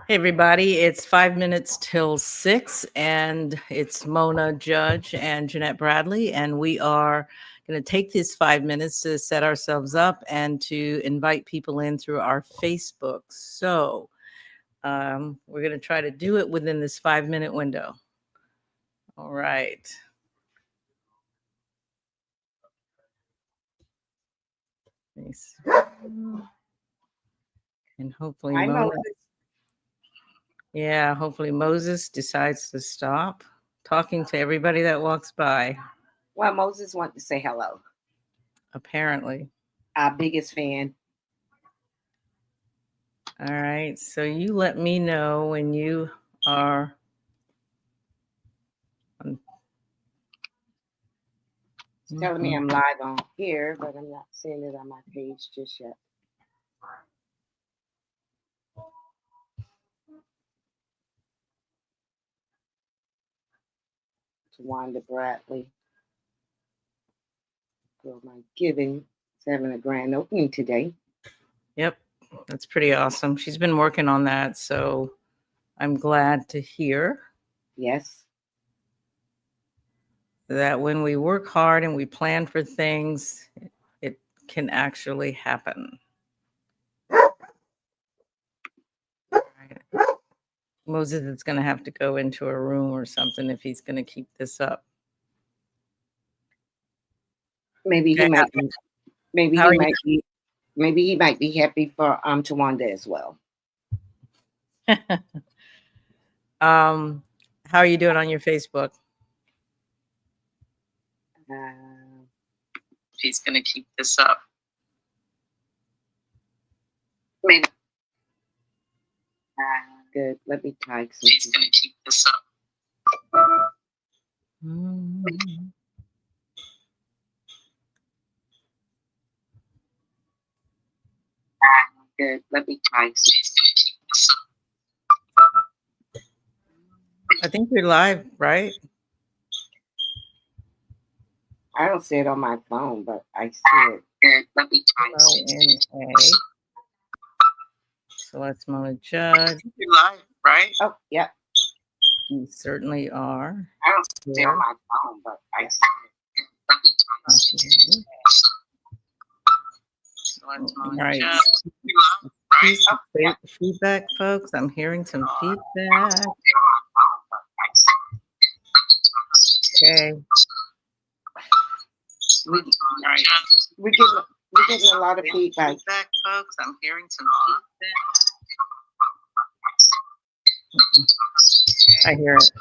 Hey, everybody. It's 5 minutes till 6, and it's Mona Judge and Jeanette Bradley. And we are going to take these 5 minutes to set ourselves up and to invite people in through our Facebook. So we're going to try to do it within this 5 minute window. All right. And hopefully, hopefully Moses decides to stop talking to everybody that walks by. Well, Moses wants to say hello. Apparently. Our biggest fan. All right. So you let me know when you are. It's telling me I'm live on here, but I'm not seeing it on my page just yet. Wanda Bradley. Girl, my giving is having a grand opening today. Yep. That's pretty awesome. She's been working on that, so I'm glad to hear. Yes. That when we work hard and we plan for things, it can actually happen. Right. Moses is going to have to go into a room or something if he's going to keep this up. Maybe he might be. Maybe he might be. Maybe he might be happy for Tawanda as well. How are you doing on your Facebook? She's going to keep this up. Maybe. Good. Let me type something. She's going to keep this up. Good. Let me type. She's going to keep this up. I think you're live, right? I don't see it on my phone, but I see it. Good. Let me type. So let's Mona Judge. You're live, right? Oh, yeah. You certainly are. I don't see it on my phone, but I see it. Let me type. So let's Mona Judge. Right? Feedback, folks. I'm hearing some feedback. Okay. We're getting a lot of feedback. Feedback, folks. I'm hearing some feedback. I hear it.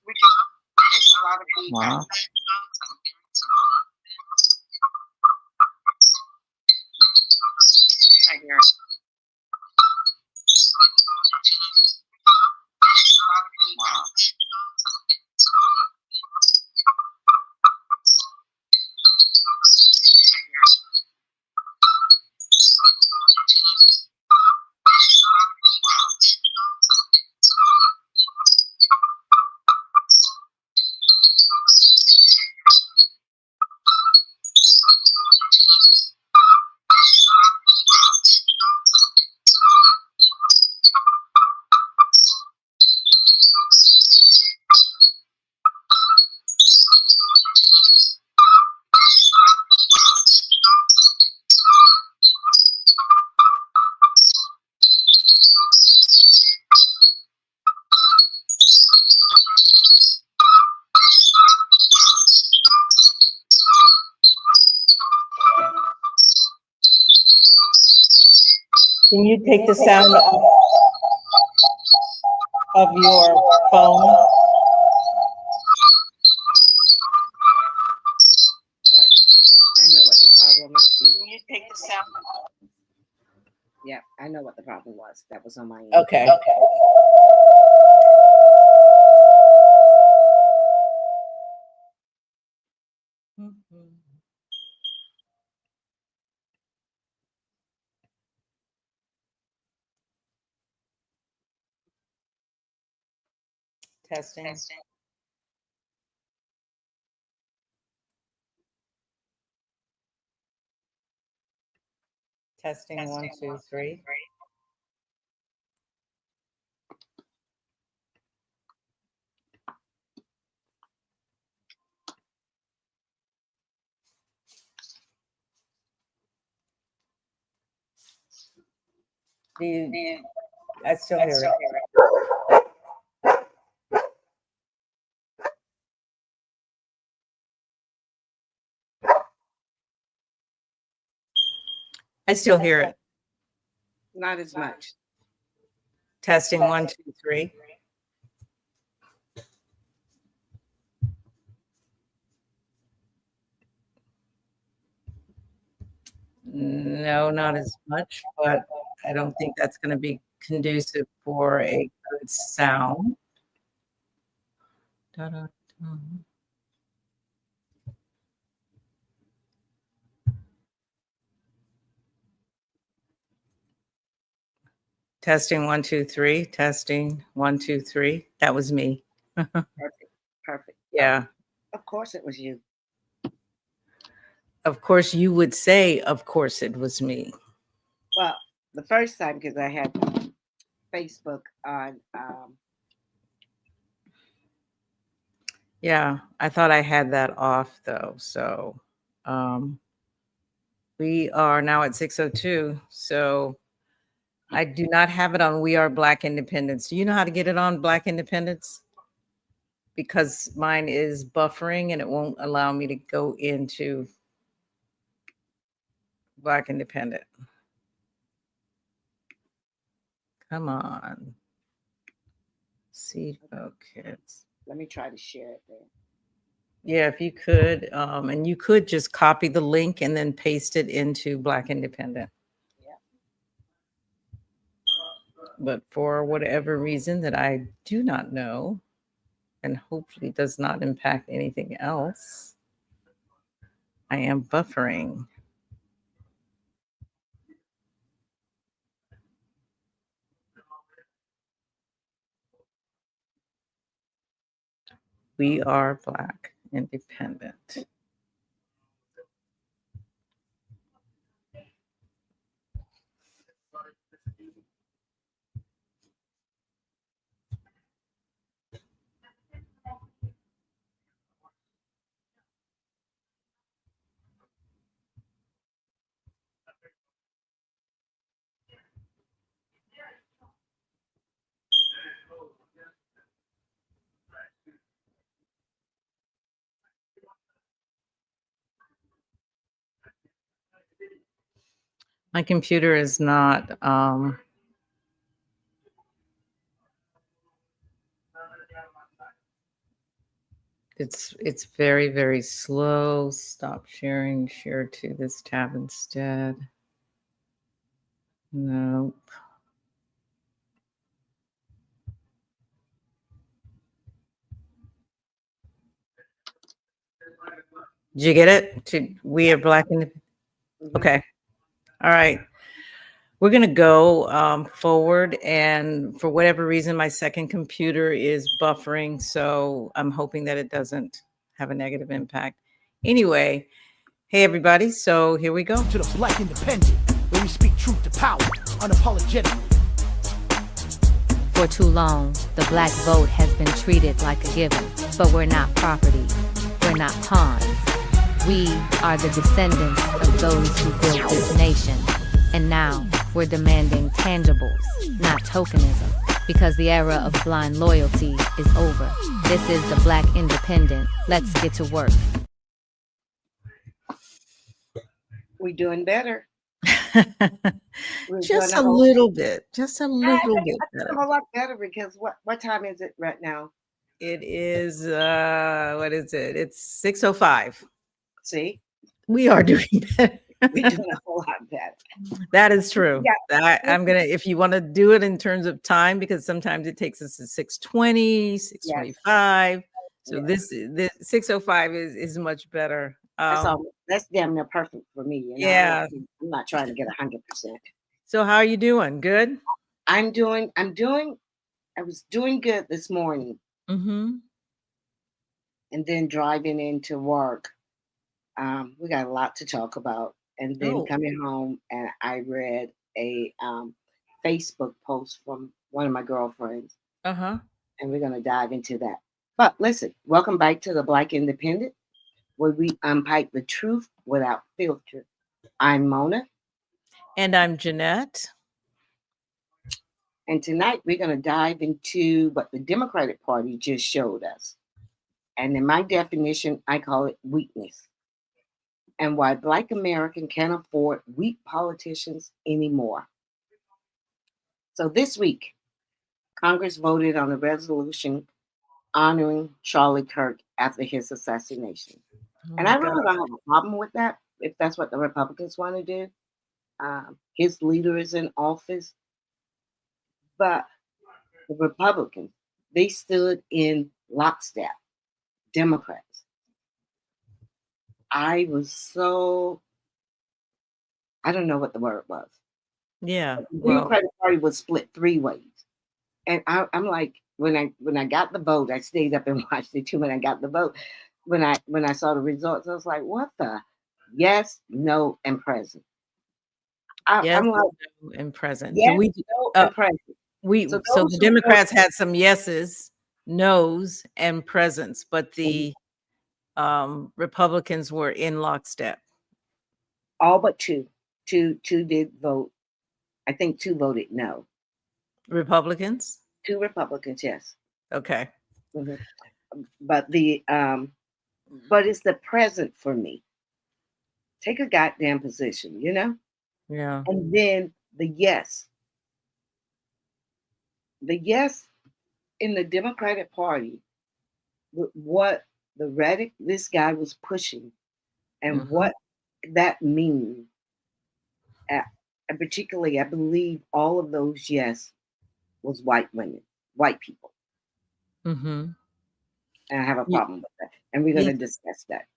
We're getting a lot of feedback. Wow. I hear it. Wow. Can you take the sound of your phone? What? I know what the problem might be. Can you take the sound? Yeah, I know what the problem was. That was on my end. Okay. Testing. Testing 1, 2, 3. Do you, I still hear it. I still hear it. Not as much. Testing 1, 2, 3. No, not as much, but I don't think that's going to be conducive for a good sound. Da-da-da. Testing 1, 2, 3. Testing 1, 2, 3. That was me. Perfect. Perfect. Yeah. Of course it was you. Of course, you would say, of course, it was me. Well, the first time, because I had Facebook on. Yeah, I thought I had that off though. So we are now at 6:02. So I do not have it on We Are Black Independence. Do you know how to get it on Black Independence? Because mine is buffering and it won't allow me to go into Black Independent. Come on. See, kids. Let me try to share it there. Yeah, if you could, and you could just copy the link and then paste it into Black Independent. Yeah. But for whatever reason that I do not know, and hopefully does not impact anything else, I am buffering. We Are Black Independent. My computer is not it's very, very slow. Stop sharing, share to this tab instead. Nope. Did you get it? We Are Black Independent. Okay. All right. We're going to go forward. And for whatever reason, my second computer is buffering. So I'm hoping that it doesn't have a negative impact. Anyway, hey, everybody. So here we go. To the Black Independent, where we speak truth to power, unapologetically. For too long, the black vote has been treated like a given, but we're not property. We're not pawns. We are the descendants of those who built this nation. And now, we're demanding tangibles, not tokenism, because the era of blind loyalty is over. This is the Black Independent. Let's get to work. We're doing better. Just a little bit. Just a little bit better. A lot better because what time is it right now? It is what is it? It's 6:05. See? We are doing better. We're doing a whole lot better. That is true. Yeah. I'm gonna, if you want to do it in terms of time, because sometimes it takes us to 6:20, 6:25. So this 6:05 is much better. That's damn near perfect for me. You know? Yeah. I'm not trying to get 100%. So how are you doing? Good? I was doing good this morning. Mm-hmm. And then driving into work. We got a lot to talk about. And then coming home, and I read a Facebook post from one of my girlfriends. Uh-huh. And we're going to dive into that. But listen, welcome back to the Black Independent, where we unpack the truth without filter. I'm Mona. And I'm Jeanette. And tonight we're going to dive into what the Democratic Party just showed us. And in my definition, I call it weakness. And why Black American can't afford weak politicians anymore. So this week, Congress voted on a resolution honoring Charlie Kirk after his assassination. Oh And my I really God. don't have a problem with that if that's what the Republicans want to do. His leader is in office, but the Republicans, they stood in lockstep. Democrats. I don't know what the word was. Yeah. The Well, Democratic Party was split three ways. And I'm like, when I got the vote, I stayed up and watched it too. When I got the vote, when I saw the results, I was like, what the? Yes, no, and present. yes, I'm like, no, and present. Do yes, we, no, uh, and present. So so those the who Democrats had some yeses, nos, and presents, but voted, the Republicans were in lockstep. all but two. Two did vote. I think two voted no. Republicans? Two Republicans, yes. Okay. Mhm. But it's the present for me. Take a goddamn position, you know? Yeah. And then the yes. The yes in the Democratic Party, with what the Reddick, this guy was pushing, and Mhm. what that means. And particularly, I believe all of those yes was white women, white people. Mhm. And I have a Ye problem with that. And we're going yeah, to discuss that.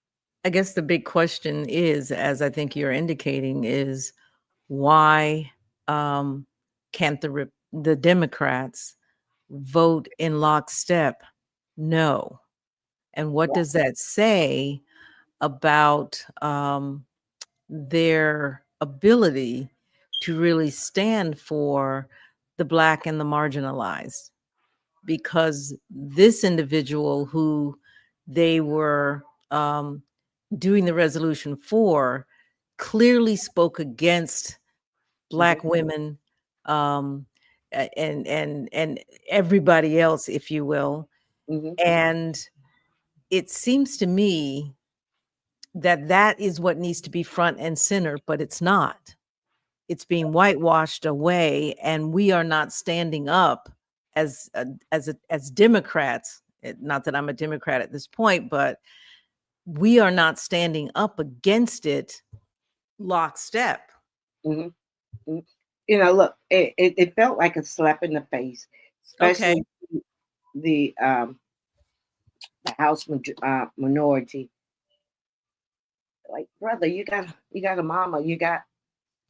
I guess the big question is, as I think you're indicating, is why can't the Democrats vote in lockstep no? And what Yeah. does that say about their ability to really stand for the Black and the marginalized? Because this individual who they were doing the resolution for clearly spoke against Black Mhm, women, and everybody else, if you will. mhm, And it seems to me that that is what needs to be front and center, but it's not. It's being whitewashed away, and we are not standing up as Democrats. Not that I'm a Democrat at this point, but we are not standing up against it lockstep. mhm, mhm. Look, it felt like a slap in the face, Okay. especially the um, the House minority. Like, brother, you got a mama, you got,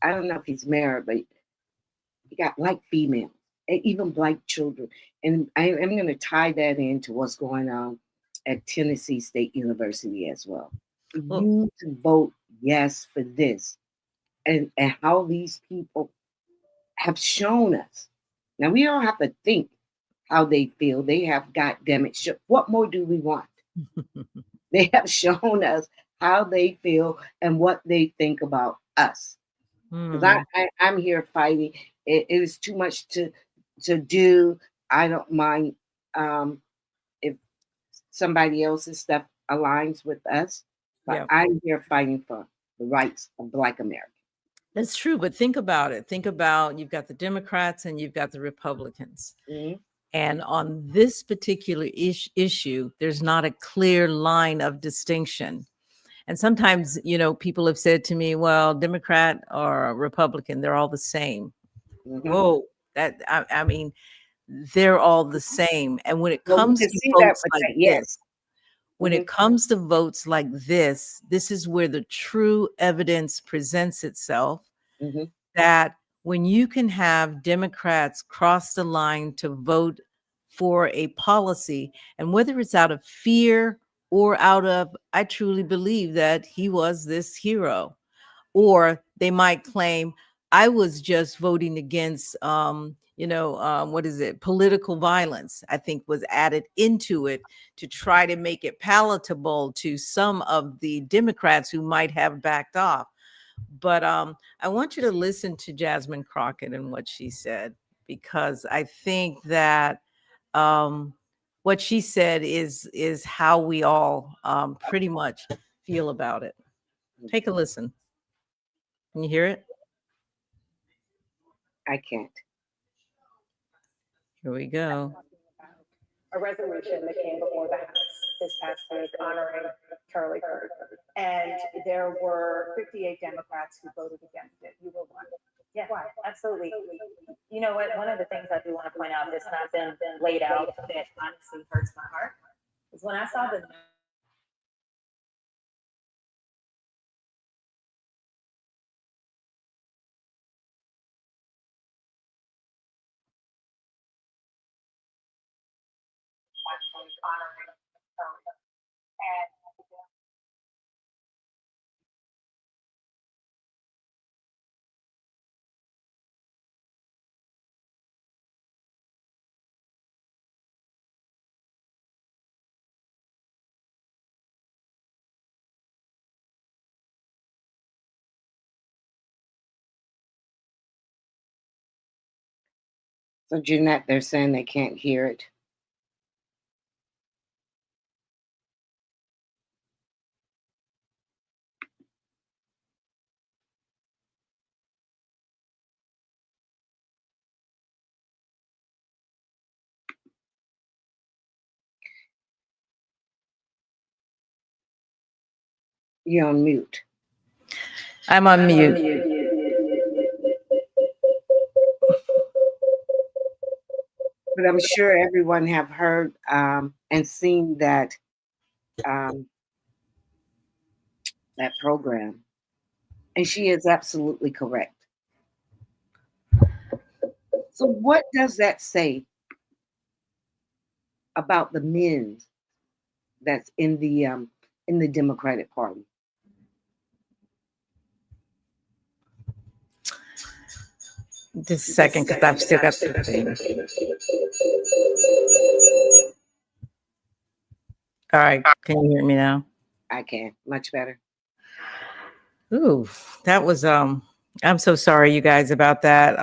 I don't know if he's married, but you got Black females, and even Black children. And I'm going to tie that into what's going on at Tennessee State University as well. For Well, you to vote yes for this, and how these people have shown us. Now, we don't have to think how they feel. They have, goddamn it, what more do we want? They have shown us how they feel and what they think about us. Because hmm, I'm here fighting. It is too much to do. I don't mind if somebody else's stuff aligns with us, but yeah, I'm here fighting for the rights of Black Americans. that's true. But think about it. Think about you've got the Democrats and you've got the Republicans. Mhm. And on this particular issue, there's not a clear line of distinction. And sometimes, people have said to me, well, Democrat or Republican, they're all the same. Mhm. Whoa, I mean, they're all the same. And when it Well, we comes can to see that votes with like that. this, Yes. when Mhm. it comes to votes like this is where the true evidence presents itself Mhm. that when you can have Democrats cross the line to vote for a policy, and whether it's out of fear or out of, I truly believe that he was this hero, or they might claim I was just voting against what is it, political violence, I think was added into it to try to make it palatable to some of the Democrats who might have backed off. But I want you to listen to Jasmine Crockett and what she said, because I think that what she said is how we all pretty much feel about it. Take a listen. Can you hear it? I can't. Here we go. A resolution that came before the House this past week honoring Charlie Kirk. And there were 58 Democrats who voted against it. You were one. Yeah, absolutely. You know what? One of the things I do want to point out that's not been laid out that honestly hurts my heart is when I saw the honoring Charlie. And So Jeanette, they're saying they can't hear it. You're on mute. I'm on mute. But I'm sure everyone have heard and seen that that program. And she is absolutely correct. So what does that say about the men that's in the Democratic Party? Just a second, because I've still got the thing. All right, can you hear me now? I can. Much better. Ooh, that was I'm so sorry, you guys, about that.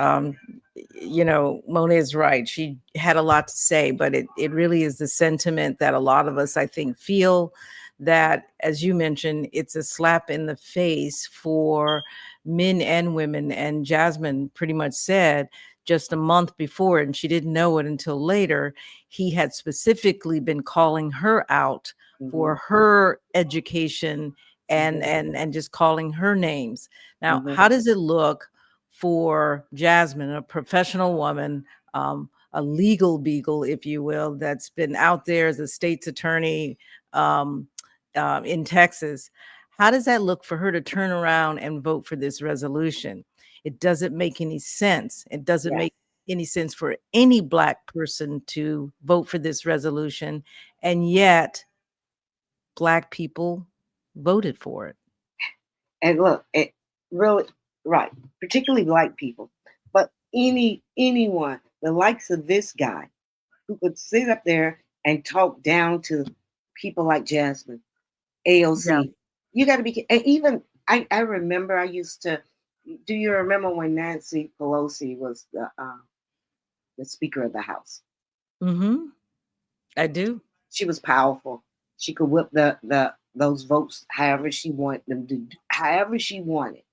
Mona is right. She had a lot to say, but it really is the sentiment that a lot of us, I think, feel that, as you mentioned, it's a slap in the face for men and women. And Jasmine pretty much said just a month before, and she didn't know it until later, he had specifically been calling her out for her education and just calling her names. Now, how does it look for Jasmine, a professional woman, a legal beagle, if you will, that's been out there as a state's attorney in Texas? How does that look for her to turn around and vote for this resolution? It doesn't make any sense. It doesn't make any sense for any Black person to vote for this resolution. And yet, Black people voted for it. And look, it really, right, particularly Black people, but anyone, the likes of this guy, who could sit up there and talk down to people like Jasmine, AOC. You got to be, and even I remember I used to. Do you remember when Nancy Pelosi was the Speaker of the House? Mm-hmm. I do. She was powerful. She could whip those votes however she wanted them to, however she wanted.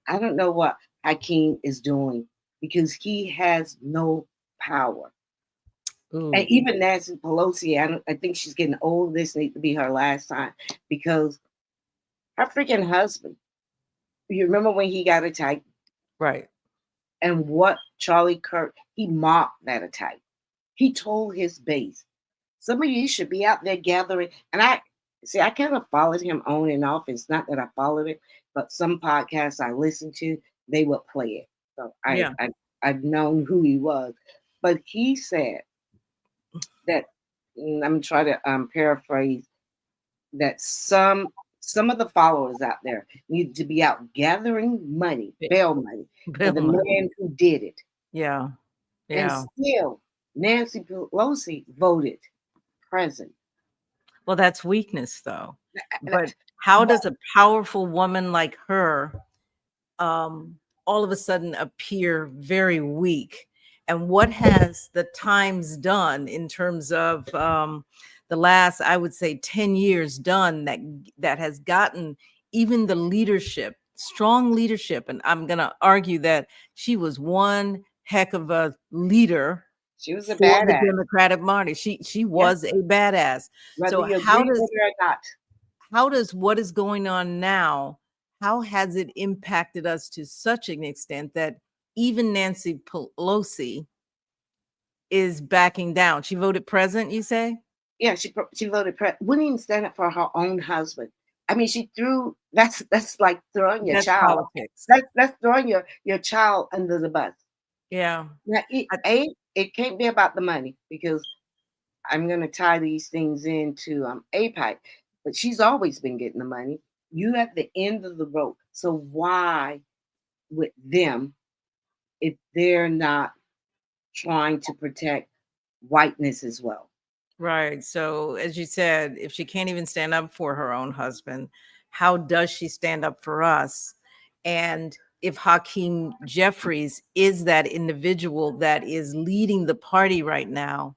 I don't know what Hakeem is doing because he has no power. Ooh. And even Nancy Pelosi, I think she's getting old. This needs to be her last time because her freaking husband. You remember when he got attacked? Right. And what Charlie Kirk, he mocked that attack. He told his base, some of you should be out there gathering. And I kind of followed him on and off. It's not that I followed it, but some podcasts I listened to, they would play it. So I've known who he was. But he said that, I'm trying to paraphrase, that some of the followers out there need to be out gathering money, bail money, for the man who did it. Yeah. And still, Nancy Pelosi voted present. Well, that's weakness, though. But how does a powerful woman like her all of a sudden appear very weak? And what has the Times done in terms of the last, I would say, 10 years done that has gotten even the leadership, strong leadership. And I'm going to argue that she was one heck of a leader She was a for the badass, Democratic Party. She yeah, was a badass. whether So you agree with her or not. how does what is going on now, how has it impacted us to such an extent that even Nancy Pelosi is backing down? She voted present, you say? Yeah, she voted. Wouldn't even stand up for her own husband. I mean, she threw. That's like throwing your That's child. politics. That's throwing your child under the bus. Yeah. Now, I- it can't be about the money because I'm going to tie these things into APAC, but she's always been getting the money. You at the end of the rope. So why with them if they're not trying to protect whiteness as well? Right. So, as you said, if she can't even stand up for her own husband, how does she stand up for us? And if Hakeem Jeffries is that individual that is leading the party right now,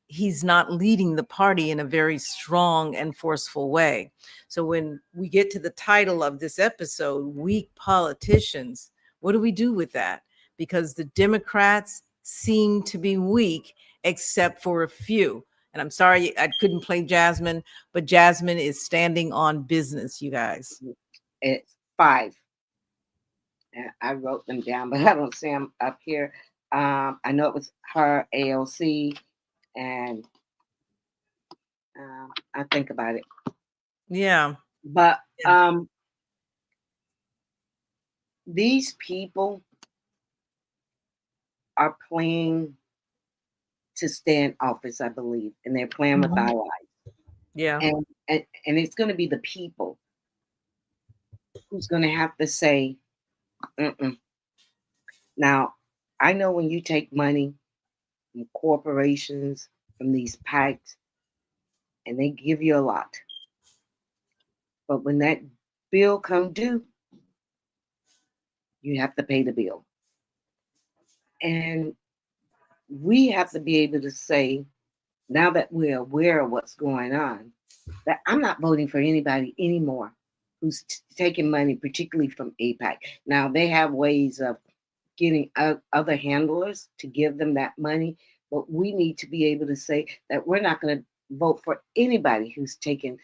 he's not leading the party in a very strong and forceful way. So, when we get to the title of this episode, Weak Politicians, what do we do with that? Because the Democrats seem to be weak, except for a few. And I'm sorry I couldn't play Jasmine, but Jasmine is standing on business, you guys. It's 5. And I wrote them down, but I don't see them up here. I know it was her, AOC, and I think about it. Yeah. But these people are playing to stay in office, I believe, and they're playing with our lives. Yeah. And it's going to be the people who's going to have to say, mm-mm. Now, I know when you take money from corporations, from these PACs, and they give you a lot. But when that bill come due, you have to pay the bill. And we have to be able to say, now that we're aware of what's going on, that I'm not voting for anybody anymore who's taking money, particularly from APAC. Now, they have ways of getting other handlers to give them that money, but we need to be able to say that we're not going to vote for anybody who's taking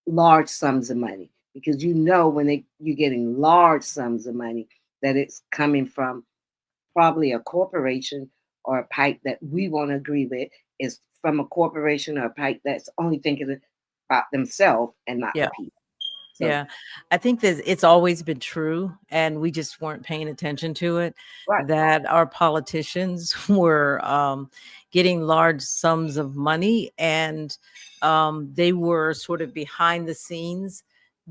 large sums of money, because when you're getting large sums of money, that it's coming from probably a corporation or a PAC that we won't agree with, is from a corporation or a PAC that's only thinking about themselves and not Yeah. the people. So, Yeah, I think that it's always been true, and we just weren't paying attention to it, right. that our politicians were getting large sums of money, and they were sort of behind the scenes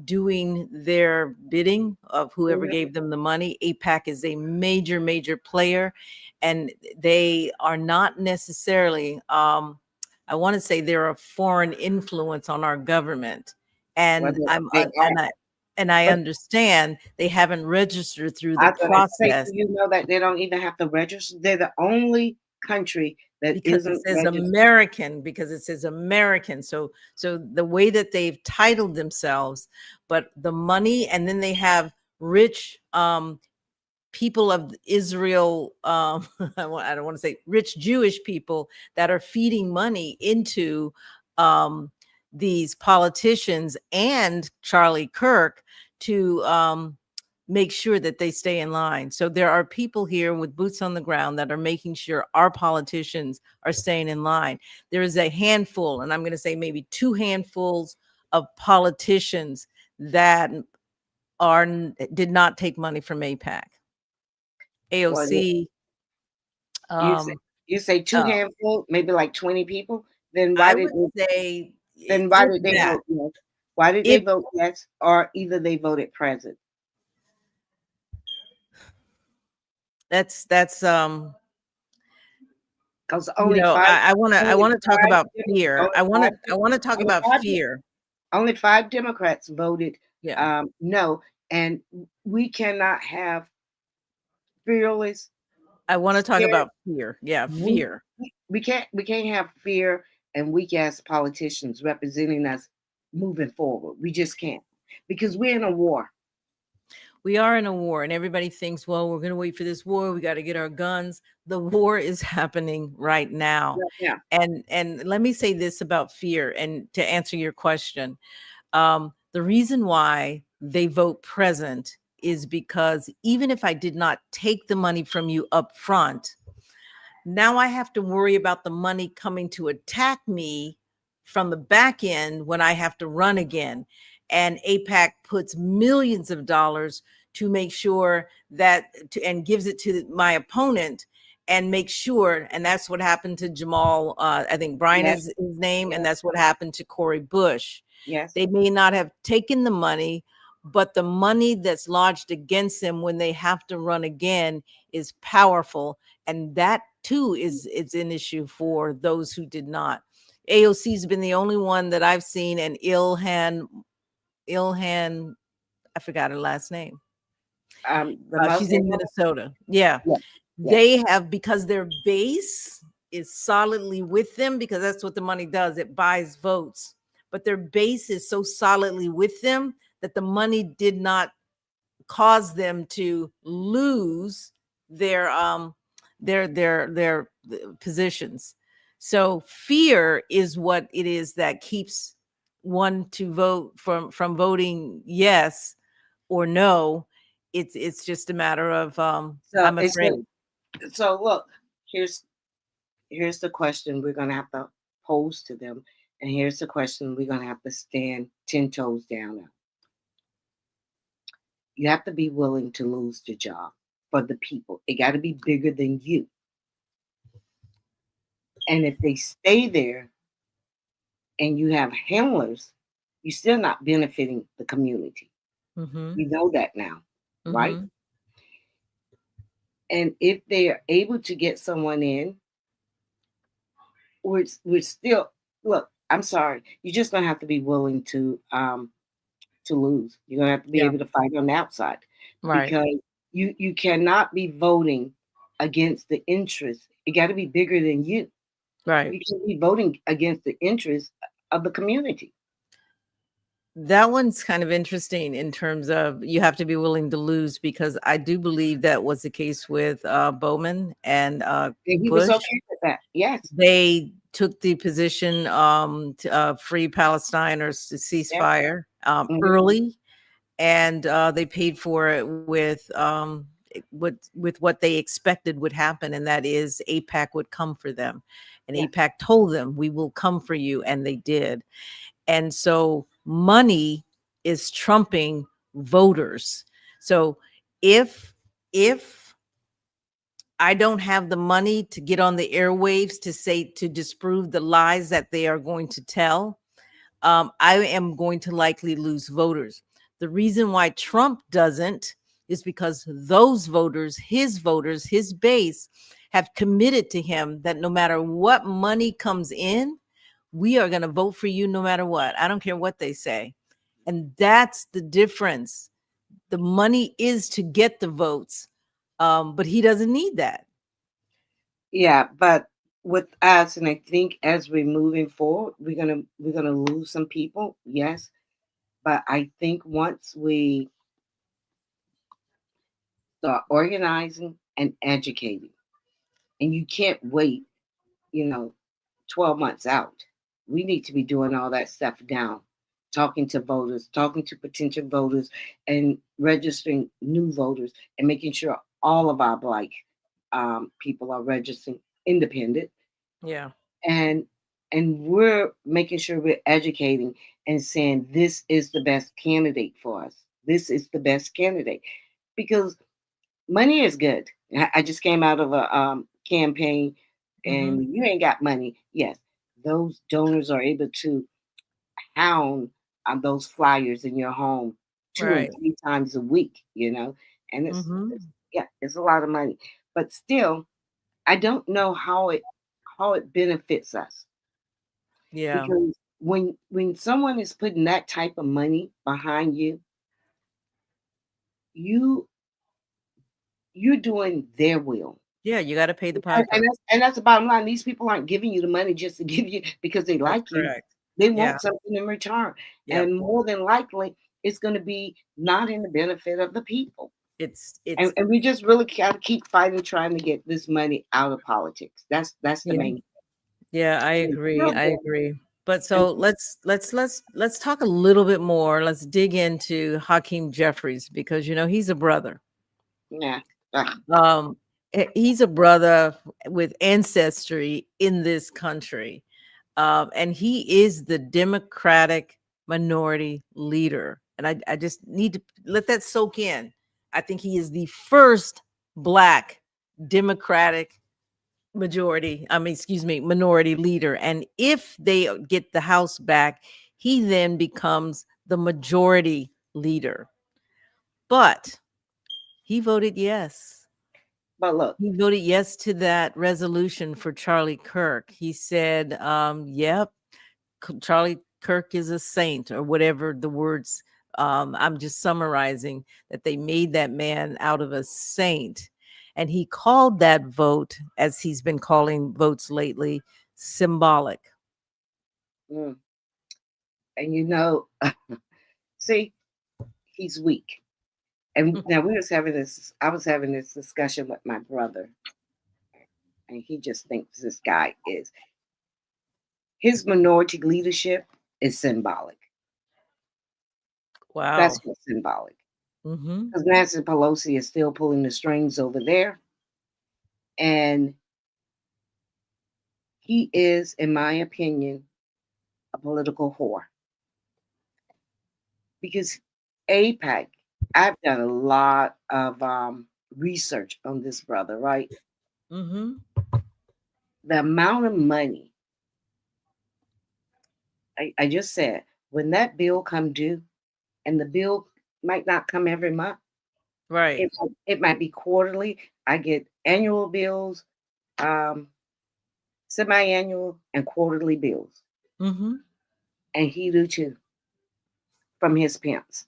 doing their bidding of whoever Mhm. gave them the money. APAC is a major, major player, and they are not necessarily, I want to say they're a foreign influence on our government. And They are. I But understand they haven't registered through I the was going to say, process that they don't even have to register. They're the only country that because it isn't says registered. American, because it says American. So the way that they've titled themselves, but the money, and then they have rich people of Israel, I don't want to say rich Jewish people that are feeding money into these politicians and Charlie Kirk to make sure that they stay in line. So there are people here with boots on the ground that are making sure our politicians are staying in line. There is a handful, and I'm going to say maybe 2 handfuls of politicians that did not take money from APAC. Well, AOC. you say Um, 2 uh, handful, maybe like 20 people. Then I would say why if did they that, vote yes? Why did they if vote yes? Or either they voted present? that's Because only I want to talk about fear. I want to talk only about five, fear. only 5 Democrats voted Yeah. no, and we cannot have fearless I want to talk Scared. about fear. Yeah, We, fear. we can't have fear and weak ass politicians representing us moving forward. We just can't because we're in a war. We are in a war, and everybody thinks, well, we're going to wait for this war. We got to get our guns. The war is happening right now. Yeah. And let me say this about fear, and to answer your question, the reason why they vote present is because even if I did not take the money from you up front, now I have to worry about the money coming to attack me from the back end when I have to run again. And APAC puts millions of dollars to make sure and gives it to my opponent and make sure. And that's what happened to Jamal. I think Brian Yes. is his name. And that's what happened to Cori Bush. Yes. They may not have taken the money, but the money that's lodged against them when they have to run again is powerful. And that too is an issue for those who did not. AOC has been the only one that I've seen, and Ilhan, I forgot her last name. She's in Minnesota. Yeah. Yeah. They have, because their base is solidly with them, because that's what the money does. It buys votes, but their base is so solidly with them that the money did not cause them to lose their positions. So fear is what it is that keeps one to vote from voting yes or no. It's just a matter of I'm afraid. So look, here's the question we're gonna have to pose to them, and here's the question we're gonna have to stand 10 toes down on. You have to be willing to lose the job for the people. It got to be bigger than you. And if they stay there and you have handlers, you're still not benefiting the community. Mm-hmm. We know that now, right? Mm-hmm. And if they are able to get someone in, we're still, look, I'm sorry, you're just gonna have to be willing to lose. You're gonna have to be able to fight on the outside, Right. because you cannot be voting against the interest. It got to be bigger than you. Right. You can't be voting against the interest of the community. That one's kind of interesting in terms of you have to be willing to lose, because I do believe that was the case with Bowman and He Bush. was okay with that. Yes. They took the position to free Palestine or ceasefire early, and they paid for it with what they expected would happen, and that is AIPAC would come for them, and AIPAC told them, we will come for you, and they did. And so money is trumping voters. So if I don't have the money to get on the airwaves to disprove the lies that they are going to tell, I am going to likely lose voters. The reason why Trump doesn't is because those voters, his base, have committed to him that no matter what money comes in, we are going to vote for you no matter what. I don't care what they say. And that's the difference. The money is to get the votes, but he doesn't need that. Yeah, but with us, and I think as we're moving forward, we're gonna lose some people, yes. But I think once we start organizing and educating, and you can't wait, 12 months out. We need to be doing all that stuff now, talking to voters, talking to potential voters, and registering new voters, and making sure all of our Black people are registering independent. Yeah. And we're making sure we're educating and saying this is the best candidate for us. This is the best candidate, because money is good. I just came out of a campaign, and you ain't got money. Yes, those donors are able to hound on those flyers in your home 2 and 3 times a week, and it's a lot of money. But still, I don't know how it benefits us. Yeah. Because when someone is putting that type of money behind you, you're doing their will. Yeah, you got to pay the And, piper. that's the bottom line. These people aren't giving you the money just to give you because they That's like you. correct. They Yeah. want something in return. Yep. And more than likely, it's going to be not in the benefit of the people. It's And we just really got to keep fighting, trying to get this money out of politics. That's the yeah. main. Yeah, I And agree. until I then- agree. But and- so let's talk a little bit more. Let's dig into Hakeem Jeffries because he's a brother. yeah. Ah, He's a brother with ancestry in this country. And he is the Democratic minority leader. And I just need to let that soak in. I think he is the first Black Democratic minority leader. And if they get the House back, he then becomes the majority leader. But he voted yes. But look, He voted yes to that resolution for Charlie Kirk. He said, yep, Charlie Kirk is a saint, or whatever the words. I'm just summarizing that they made that man out of a saint. And he called that vote, as he's been calling votes lately, symbolic. mm, and see, he's weak. And now I was having this discussion with my brother, and he just thinks this guy is his minority leadership is symbolic. Wow. That's what's symbolic. Mm-hmm. Because Nancy Pelosi is still pulling the strings over there. And he is, in my opinion, a political whore. Because AIPAC, I've done a lot of research on this brother, right? Mm-hmm. The amount of money, I just said, when that bill come due, and the bill might not come every month, Right. it might be quarterly. I get annual bills, semi-annual, and quarterly bills. Mm-hmm. And he do too, from his pimps.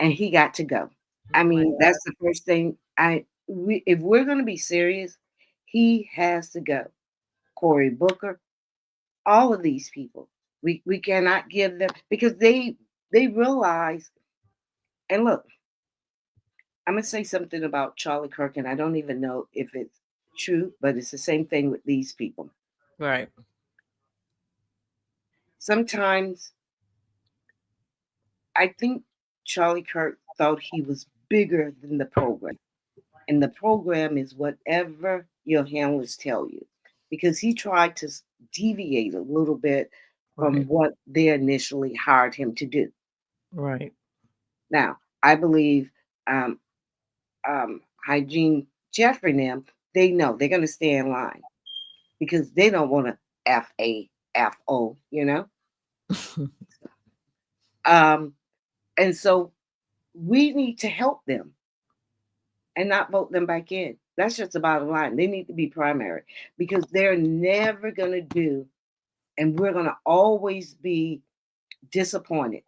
And he got to go. I mean, that's the first thing. If we're going to be serious, he has to go. Cory Booker, all of these people, we cannot give them, because they realize. And look, I'm gonna say something about Charlie Kirk, and I don't even know if it's true, but it's the same thing with these people. Right. Sometimes I think Charlie Kirk thought he was bigger than the program. And the program is whatever your handlers tell you. Because he tried to deviate a little bit from Right. what they initially hired him to do. Right. Now, I believe Hygiene Jeffrey and them, they know they're going to stay in line because they don't want to FAFO, and so we need to help them and not vote them back in. That's just the bottom line. They need to be primary because they're never going to do, and we're going to always be disappointed.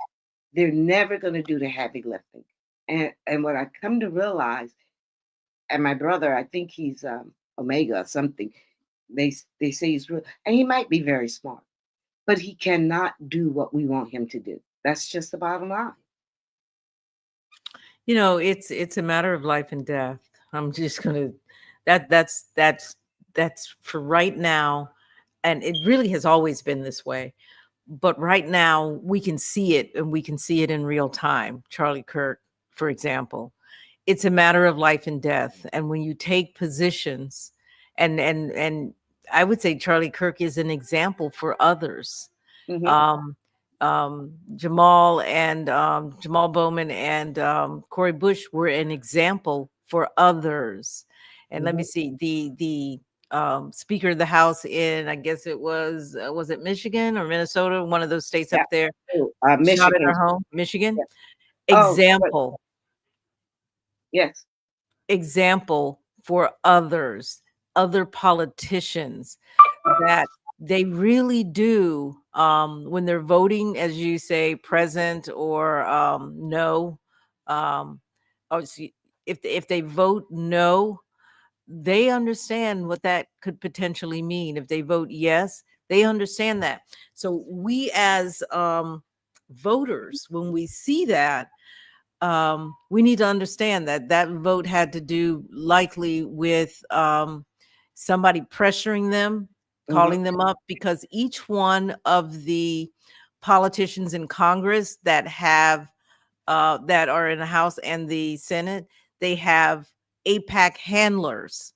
They're never going to do the heavy lifting. And what I come to realize, and my brother, I think he's Omega or something. They say he's real, and he might be very smart, but he cannot do what we want him to do. That's just the bottom line. It's a matter of life and death. I'm just gonna that's for right now, and it really has always been this way. But right now we can see it, and we can see it in real time. Charlie Kirk, for example, it's a matter of life and death. And when you take positions, and I would say Charlie Kirk is an example for others. Mhm. Jamal Bowman and Cori Bush were an example for others. And let me Mhm. see, the Speaker of the House in, I guess it was it Michigan or Minnesota, one of those states Yeah. up there, Oh, shot at Michigan. her home, Michigan. Yeah. Oh, Example, yes. example for others, other politicians, that they really do, when they're voting, as you say, present or no, or if they vote no, they understand what that could potentially mean. If they vote yes, they understand that. So we as voters, when we see that, we need to understand that that vote had to do likely with somebody pressuring them, calling them up, because each one of the politicians in Congress that have that are in the House and the Senate, they have APAC handlers,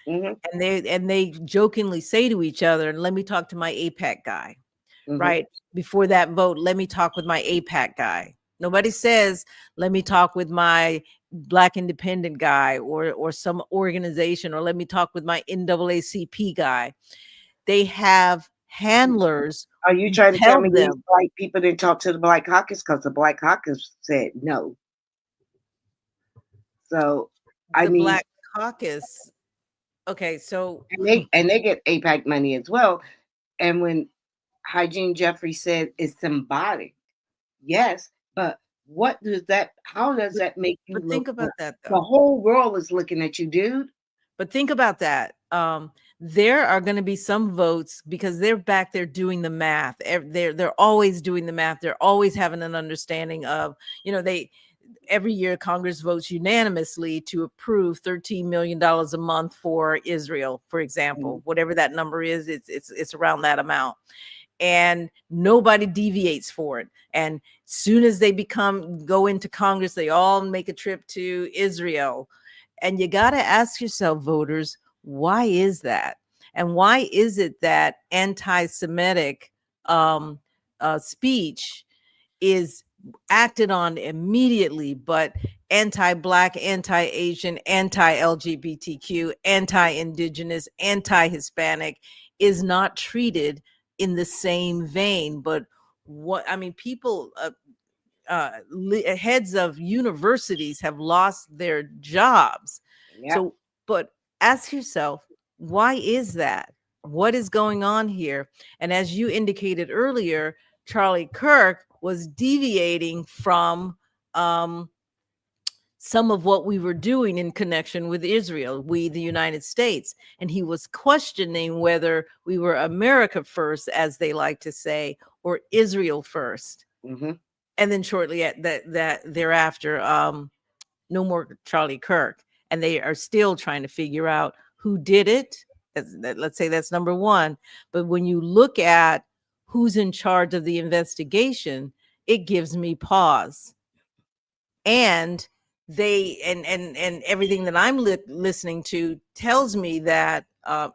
Mhm, and they jokingly say to each other, "Let me talk to my APAC guy." mhm. Right before that vote, let me talk with my APAC guy. Nobody says, let me talk with my Black independent guy or some organization, or let me talk with my NAACP guy. They have handlers Are you who trying to tell tell me these them. white people didn't talk to the Black Caucus because the Black Caucus said no? So, I The mean, Black Caucus. Okay, so and they get APAC money as well. And when Hygiene Jeffrey said it's symbolic, yes, but what does that? How does that make you but think look? about that The though. whole world is looking at you, dude. But think about that. There are going to be some votes because they're back there doing the math. They're always doing the math. They're always having an understanding of, they every year Congress votes unanimously to approve $13 million a month for Israel, for example. Whatever that number is, it's around that amount. And nobody deviates for it. And soon as they go into Congress, they all make a trip to Israel. And you got to ask yourself, voters, why is that? And why is it that anti-Semitic speech is acted on immediately, but anti-Black, anti-Asian, anti-LGBTQ, anti-Indigenous, anti-Hispanic is not treated in the same vein? But people, heads of universities have lost their jobs. Yeah. So, but ask yourself, why is that? What is going on here? And as you indicated earlier, Charlie Kirk was deviating from some of what we were doing in connection with Israel, we, the United States. And he was questioning whether we were America first, as they like to say, or Israel first. Mm-hmm. And then shortly at that thereafter, no more Charlie Kirk. And they are still trying to figure out who did it. Let's say that's number one. But when you look at who's in charge of the investigation, it gives me pause. And and everything that I'm listening to tells me that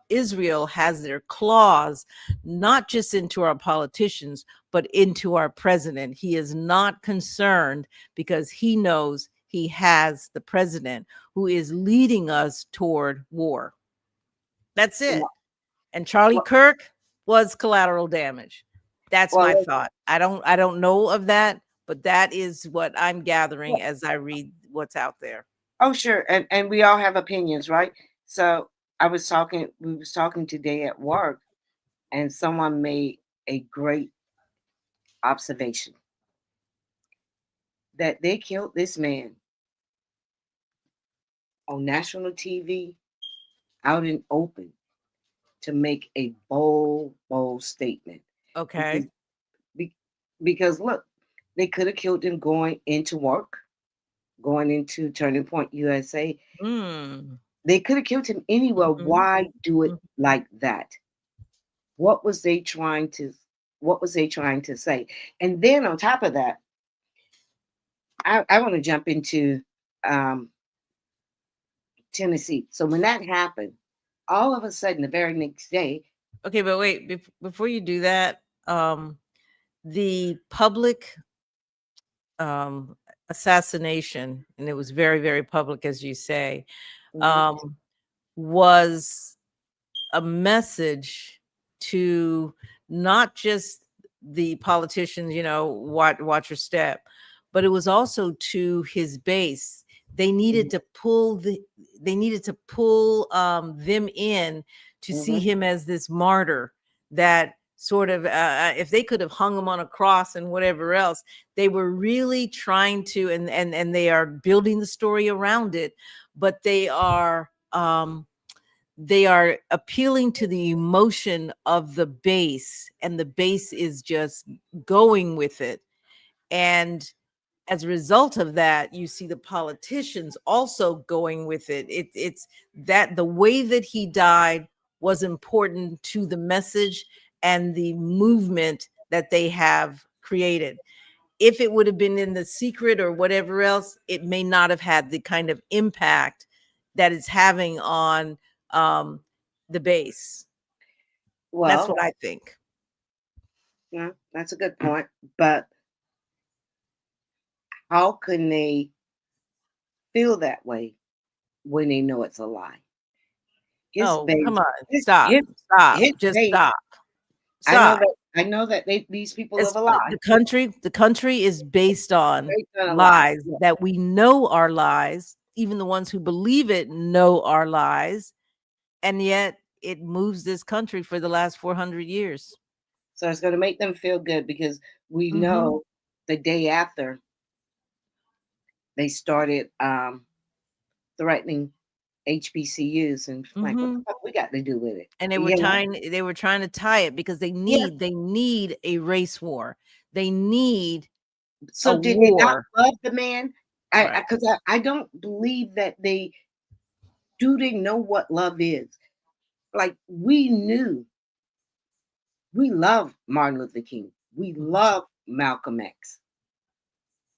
Israel has their claws not just into our politicians, but into our president. He is not concerned because he knows he has the president who is leading us toward war. That's it. And Charlie Kirk was collateral damage. That's my Well, thought. I don't know of that, but that is what I'm gathering as I read what's out there. oh, sure, and we all have opinions, right? So we was talking today at work, and someone made a great observation that they killed this man on national TV, out in open, to make a bold statement. Okay. Because, because look, they could have killed him going into work, going into Turning Point USA. Mm. They could have killed him anywhere. Mhm. Why do it Mhm. like that? What was they trying to say? And then on top of that, I want to jump into Tennessee. So when that happened, all of a sudden, the very next day, Okay, but wait, before you do that, the public assassination, and it was very, very public, as you say, mhm, was a message to not just the politicians, watch your step, but it was also to his base. They needed mhm, to pull them in to see mhm, him as this martyr that sort of if they could have hung him on a cross and whatever else, they were really trying to, and they are building the story around it, but they are they are appealing to the emotion of the base, and the base is just going with it. And as a result of that, you see the politicians also going with it. It's that the way that he died was important to the message and the movement that they have created. If it would have been in the secret or whatever else, it may not have had the kind of impact that it's having on the base. That's Well, what I think. yeah, that's a good point. But how can they feel that way when they know it's a lie? His Oh, base, come on. his, Stop. his, Stop. his Just base. stop. I know Stop. that. I know that these people live a lie. The country is based on Based on a lie. lies Yeah. that we know are lies. Even the ones who believe it know are lies. And yet it moves this country for the last 400 years. So it's going to make them feel good because we Mhm. know the day after they started threatening HBCUs, and like, what the Mhm. fuck we got to do with it? And You know? they were trying to tie it because Yeah. they need a race war. They need a So did they not war. love the man? Right. Because I don't believe that they know what love is. Like, we knew, we love Martin Luther King. We love Malcolm X.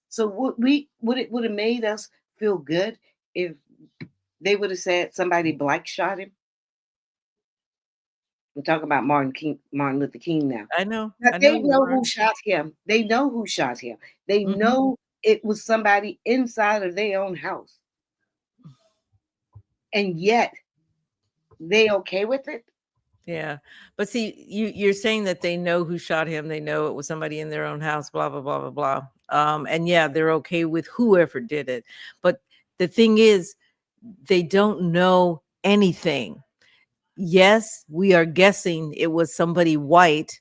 So would it would have made us feel good if they would have said somebody black shot him? We're talking about Martin Luther King now. I know. Now I know they you know are. who shot him. They know who shot him. They Mhm. know it was somebody inside of their own house. And yet they okay with it? Yeah. But see, you're saying that they know who shot him. They know it was somebody in their own house, blah, blah, blah, blah, blah. And yeah, they're okay with whoever did it. But the thing is, they don't know anything. Yes, we are guessing it was somebody white.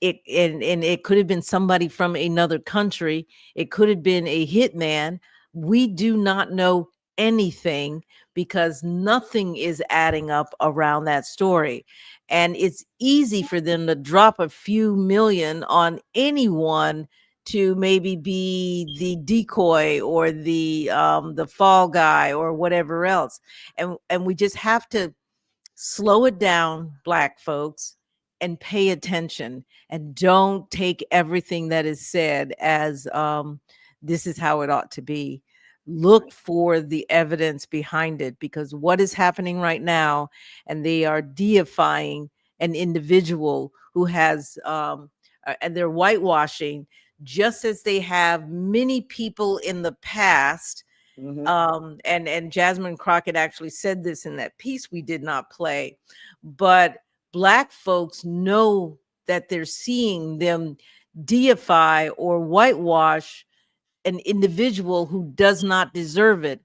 And it could have been somebody from another country. It could have been a hitman. We do not know anything because nothing is adding up around that story. And it's easy for them to drop a few million on anyone to maybe be the decoy or the fall guy or whatever else. And we just have to slow it down, Black folks, and pay attention, and don't take everything that is said as this is how it ought to be. Look for the evidence behind it, because what is happening right now, and they are deifying an individual who has and they're whitewashing, just as they have many people in the past. And Jasmine Crockett actually said this in that piece we did not play. But Black folks know that they're seeing them deify or whitewash an individual who does not deserve it.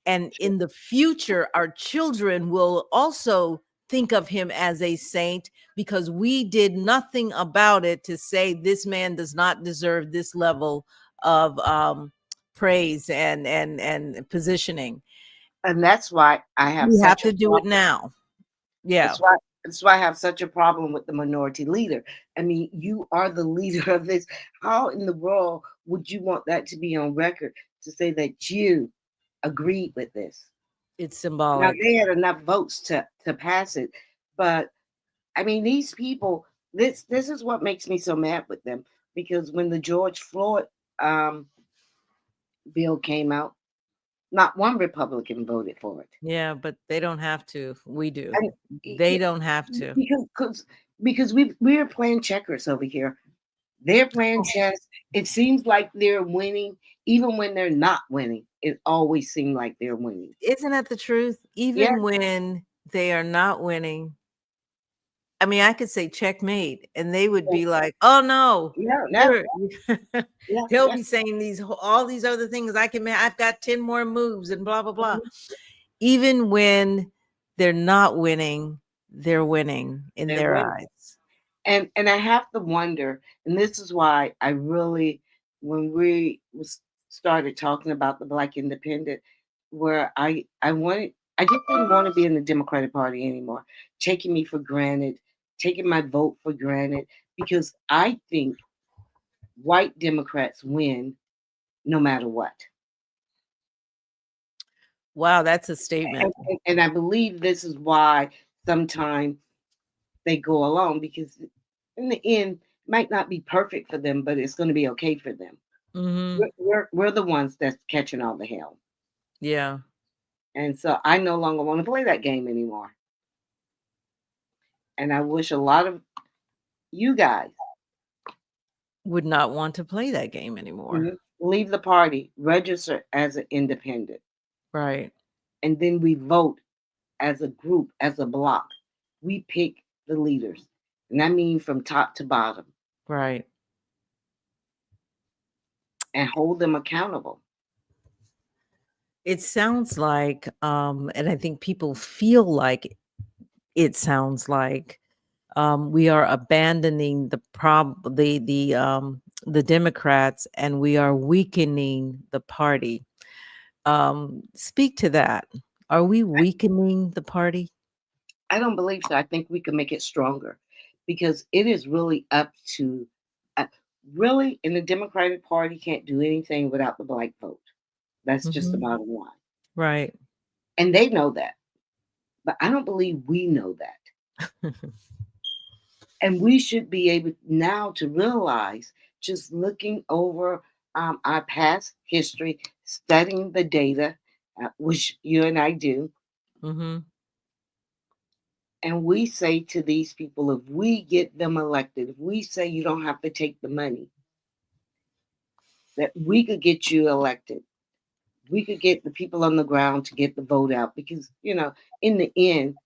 And in the future, our children will also think of him as a saint, because we did nothing about it to say this man does not deserve this level of praise and positioning. And that's why I have We have such a to do it problem. now. Yeah. That's why I have such a problem with the minority leader. I mean, you are the leader of this. How in the world would you want that to be on record to say that you agreed with this? It's Now symbolic. they had enough votes to pass it, but I mean, these people. This is what makes me so mad with them, because when the George Floyd bill came out, not one Republican voted for it. Yeah, but they don't have to. We do. And They don't have to. because we're playing checkers over here. They're playing chess. It seems like they're winning, even when they're not winning. It always seems like they're winning. Isn't that the truth? Yeah. Even when they are not winning. I mean, I could say checkmate, and they would be like, "Oh no, Yeah, you're-" yeah, They'll yeah. be saying all these other things. I've got 10 more moves and blah blah blah. Mhm. Even when they're not winning, they're winning in They're their winning. eyes. And I have to wonder, and this is why I really, when we started talking about the Black Independent, where I wanted I just didn't want to be in the Democratic Party anymore, taking me for granted, taking my vote for granted, because I think white Democrats win no matter what. Wow, that's a statement. And I believe this is why sometimes they go along, because in the end, it might not be perfect for them, but it's going to be okay for them. Hmm. We're the ones that's catching all the hell. Yeah. And so I no longer want to play that game anymore. And I wish a lot of you guys Would not want to play that game anymore. leave the party, register as an independent, Right. and then we vote as a group, as a block. We pick the leaders. And I mean from top to bottom, Right. and hold them accountable. It sounds like, and I think people feel like it sounds like we are abandoning the Democrats, and we are weakening the party. Speak to that. Are we weakening the party? I don't believe so. I think we can make it stronger, because it is really up to, really, in the Democratic Party can't do anything without the black vote. That's just the Mhm. bottom line. Right. And they know that. But I don't believe we know that. And we should be able now to realize, just looking over our past history, studying the data, which you and I do, Hmm. and we say to these people, if we get them elected, if we say you don't have to take the money, that we could get you elected. We could get the people on the ground to get the vote out, because, in the end,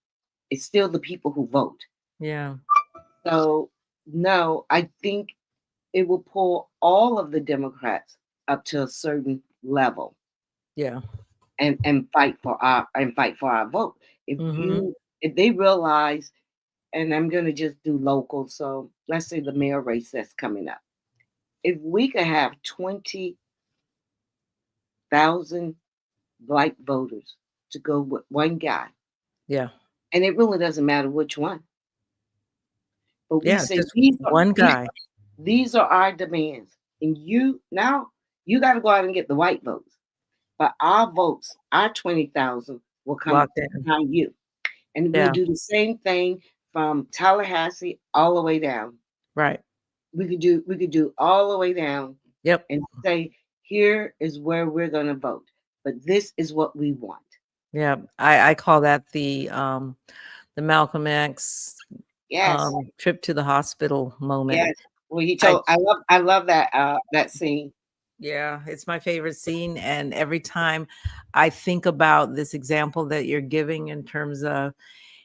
it's still the people who vote. Yeah. So, no, I think it will pull all of the Democrats up to a certain level, Yeah. and fight for our vote. If Hmm. you if they realize, and I'm going to just do local, so let's say the mayor race that's coming up. If we could have 20,000 black voters to go with one guy, Yeah. and it really doesn't matter which one, but we Yeah. say Just these are one these, guy these are our demands, and you got to go out and get the white votes, but our votes, our 20,000 will come locked in. behind you, and we'll Yeah. do the same thing from Tallahassee all the way down. Right. We could do all the way down Yep. and say, here is where we're going to vote, but this is what we want. Yeah. I call that the Malcolm X Yes, trip to the hospital moment. yes. Well, he I told. I love that scene. Yeah, it's my favorite scene. And every time I think about this example that you're giving in terms of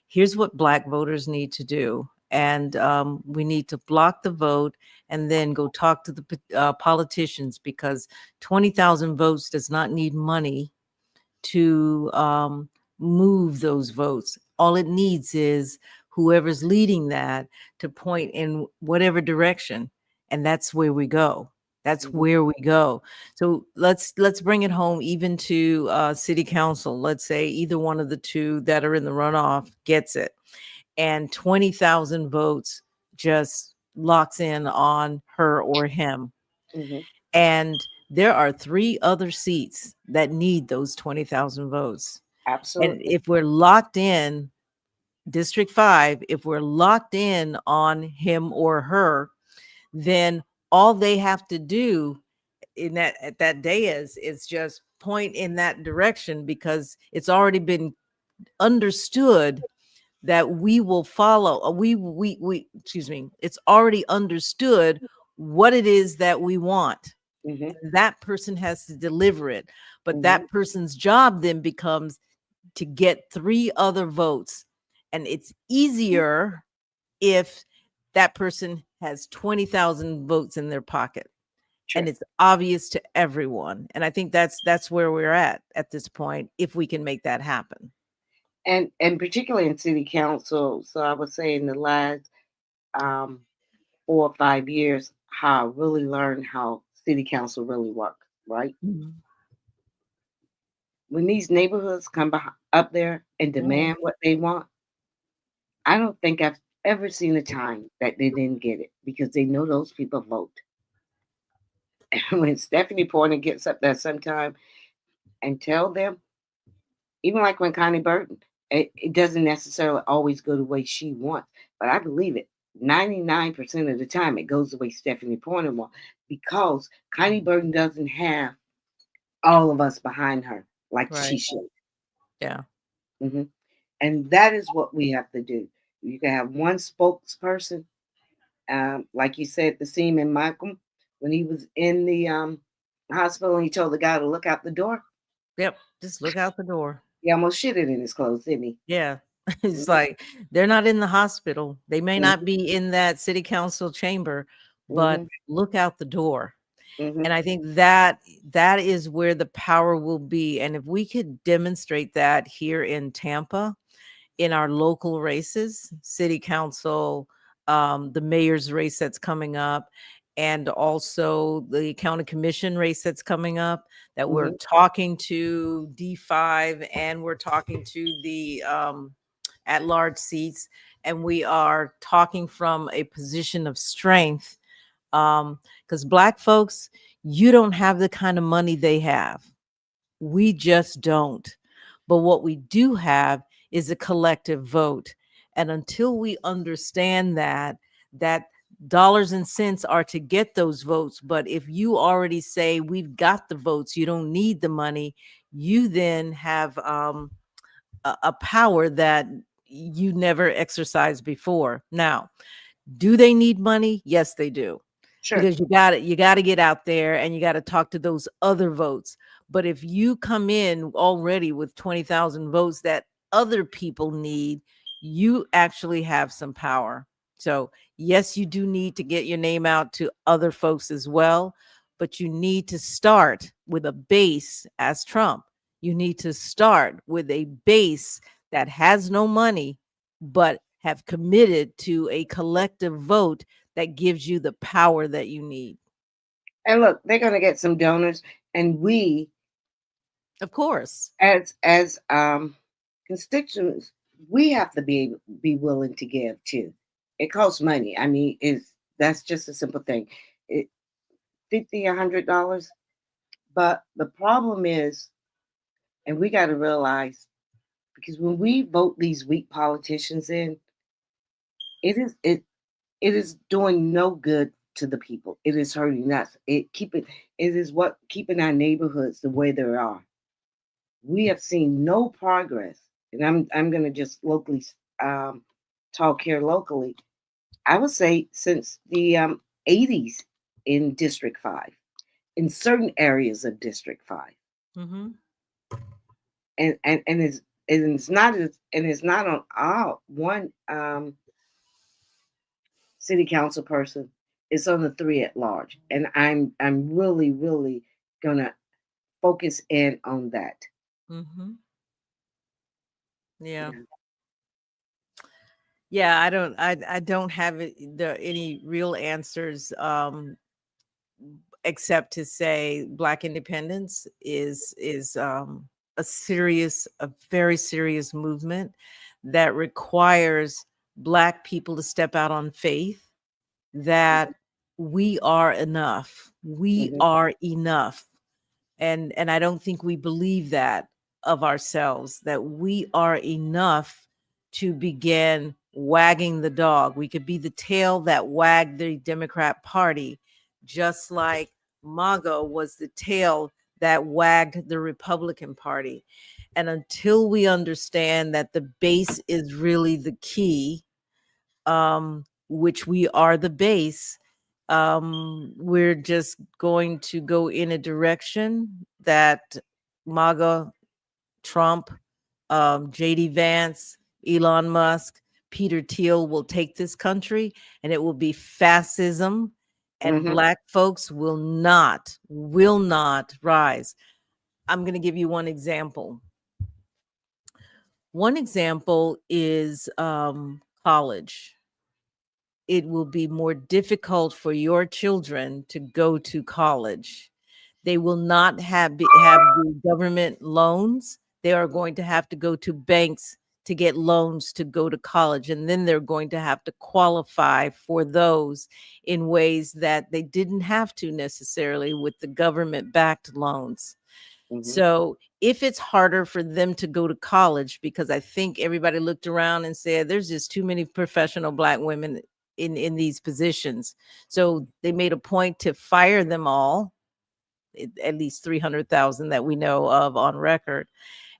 here's what Black voters need to do. And we need to block the vote and then go talk to the politicians, because 20,000 votes does not need money to move those votes. All it needs is whoever's leading that to point in whatever direction. And that's where we go. That's Mhm. where we go. So let's bring it home even to city council. Let's say either one of the two that are in the runoff gets it, and 20,000 votes just locks in on her or him. Mhm. And there are 3 other seats that need those 20,000 votes. And Absolutely. if we're locked in District 5, if we're locked in on him or her, then all they have to do in that at that day is just point in that direction, because it's already been understood that we will follow. We excuse me. It's already understood what it is that we want. Mhm. That person has to deliver it, but Mhm. that person's job then becomes to get 3 other votes, and it's easier if that person has 20,000 votes in their pocket, True. and it's obvious to everyone. And I think that's where we're at this point, if we can make that happen. And particularly in city council. So I would say in the last 4 or 5 years, how I really learned how city council really works. Right? Mhm. when these neighborhoods come up there and demand what they want, I don't think I've ever seen a time that they didn't get it because they know those people vote. And when Stephanie Porter gets up there sometime and tell them, even like when Connie Burton, it doesn't necessarily always go the way she wants, but I believe it. 99% of the time, it goes the way Stephanie Porter wants because Connie Burton doesn't have all of us behind her like she Right. should. Yeah. hmm And that is what we have to do. You can have one spokesperson, like you said, the scene in Malcolm when he was in the hospital and he told the guy to look out the door. Yep. Just look out the door. He almost shitted in his clothes, didn't he? Yeah. It's Mhm, like they're not in the hospital. They may mhm, not be in that city council chamber, but mhm, look out the door. mhm, And I think that is where the power will be. And if we could demonstrate that here in Tampa, in our local races, city council, the mayor's race that's coming up, and also the county commission race that's coming up, that we're mhm, talking to D5 and we're talking to the at large seats, and we are talking from a position of strength. Because Black folks, you don't have the kind of money they have. We just don't. But what we do have is a collective vote. And until we understand that dollars and cents are to get those votes, but if you already say we've got the votes, you don't need the money, you then have a power that you never exercised before. Now, do they need money? Yes, they do, sure. because you got to get out there and you got to talk to those other votes. But if you come in already with 20,000 votes that other people need, you actually have some power. So yes, you do need to get your name out to other folks as well, but you need to start with a base as Trump. You need to start with a base that has no money but have committed to a collective vote that gives you the power that you need. And look, they're gonna get some donors, and we Of course. as constituents, we have to be willing to give too. It costs money. I mean, it's that's just a simple thing. It $50, $100. But the problem is, and we got to realize, because when we vote these weak politicians in, it is doing no good to the people. It is hurting us. It is what keeping our neighborhoods the way they are. We have seen no progress, and I'm going to just locally um, talk here locally. I would say since the 80s in District 5, in certain areas of District 5, Hmm. and it's not on all one city council person. It's on the three at large, and I'm really gonna focus in on that. Hmm. Yeah. Yeah. Yeah, I don't have any real answers, except to say Black independence is a very serious movement that requires Black people to step out on faith that we are enough. We Mhm. are enough. And I don't think we believe that of ourselves, that we are enough to begin wagging the dog. We could be the tail that wagged the Democrat Party, just like MAGA was the tail that wagged the Republican Party. And until we understand that the base is really the key, which we are the base, we're just going to go in a direction that MAGA, Trump, JD Vance, Elon Musk, Peter Thiel will take this country, and it will be fascism, and Mhm. Black folks will not rise. I'm going to give you one example. One example is college. It will be more difficult for your children to go to college. They will not have the government loans. They are going to have to go to banks to get loans to go to college, and then they're going to have to qualify for those in ways that they didn't have to necessarily with the government-backed loans. Mhm. So if it's harder for them to go to college, because I think everybody looked around and said there's just too many professional Black women in these positions, so they made a point to fire them all, at least 300,000 that we know of on record.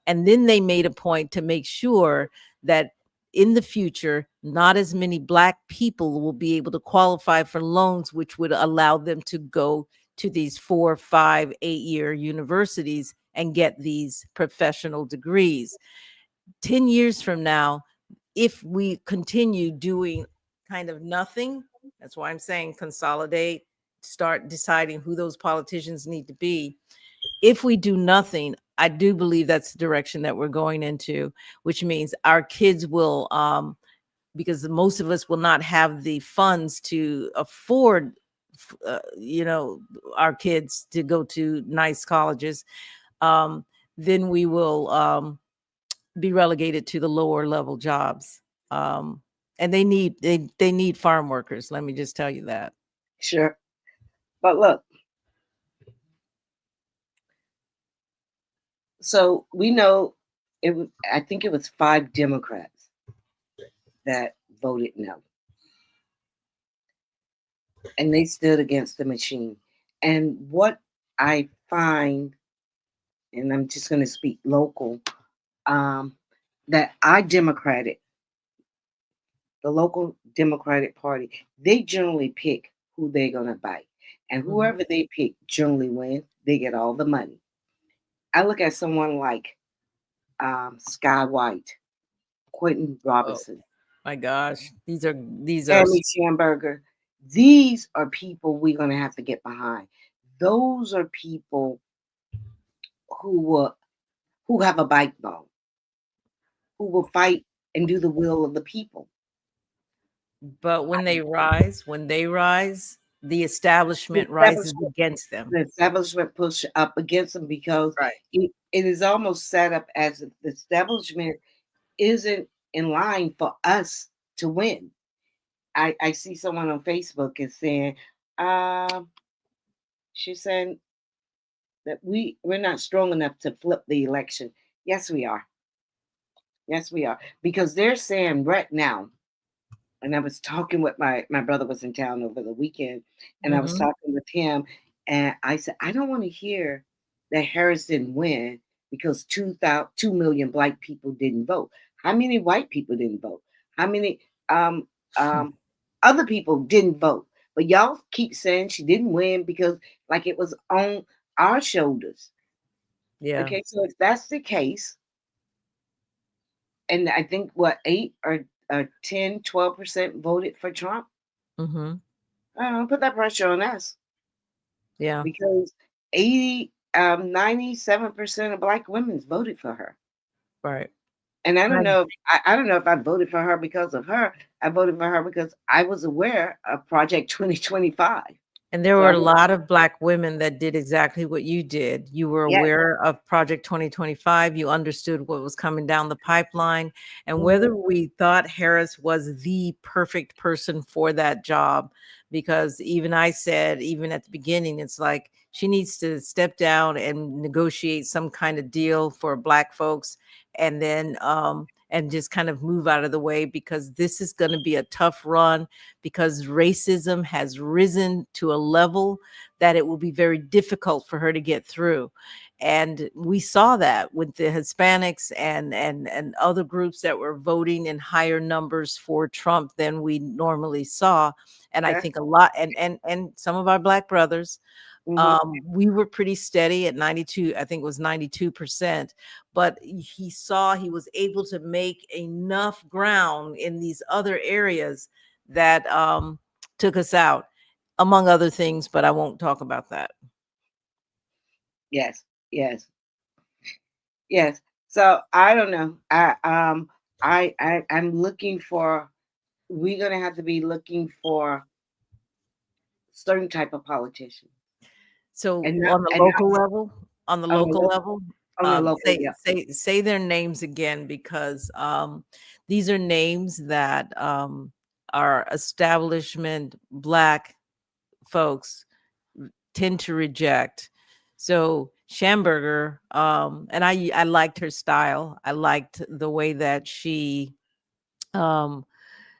And then they made a point to make sure that in the future, not as many Black people will be able to qualify for loans, which would allow them to go to these 4, 5, 8-year universities and get these professional degrees. 10 years from now, if we continue doing kind of nothing, that's why I'm saying consolidate, start deciding who those politicians need to be. If we do nothing, I do believe that's the direction that we're going into, which means our kids will, because most of us will not have the funds to afford, our kids to go to nice colleges. Then we will be relegated to the lower level jobs. And they need farm workers. Let me just tell you that. Sure. But look, so we know I think it was 5 Democrats that voted no. And they stood against the machine. And what I find, and I'm just going to speak local, that the local Democratic Party, they generally pick who they're going to bite. And whoever they pick generally wins. They get all the money. I look at someone like Sky White, Quentin Robinson, My gosh, these are Amy Schamberger. These are people we're going to have to get behind. Those are people who have a backbone, who will fight and do the will of the people. But when they rise, the establishment rises against them. The establishment push up against them because Right. it is almost set up as if the establishment isn't in line for us to win. I see someone on Facebook is saying, she's saying that we're not strong enough to flip the election. Yes, we are. Yes, we are. Because they're saying right now, and I was talking with my brother was in town over the weekend, and I was talking with him, and I said, I don't want to hear that Harris didn't win because 2 million Black people didn't vote. How many white people didn't vote? How many other people didn't vote? But y'all keep saying she didn't win because like it was on our shoulders. Yeah. Okay, so if that's the case, and I think what 8 or 10, 12% voted for Trump, put that pressure on us. Yeah. Because 97% of Black women voted for her. Right. And I don't know if I voted for her because of her. I voted for her because I was aware of Project 2025. And there were a lot of Black women that did exactly what you did. You were aware of Project 2025. You understood what was coming down the pipeline. And whether we thought Harris was the perfect person for that job, because even I said, even at the beginning, it's like she needs to step down and negotiate some kind of deal for Black folks, and then and just kind of move out of the way, because this is going to be a tough run, because racism has risen to a level that it will be very difficult for her to get through. And we saw that with the Hispanics and other groups that were voting in higher numbers for Trump than we normally saw. And I think a lot, and some of our Black brothers, we were pretty steady at 92, I think it was 92%, but he was able to make enough ground in these other areas that took us out, among other things, but I won't talk about that. Yes. So I don't know. I'm looking for, we're gonna have to be looking for certain type of politician. So and not, on the and local level, on the not on the local local, level, on the local, say yeah. say their names again because these are names that our establishment Black folks tend to reject. So Schamberger, and I liked her style. I liked the way that she um,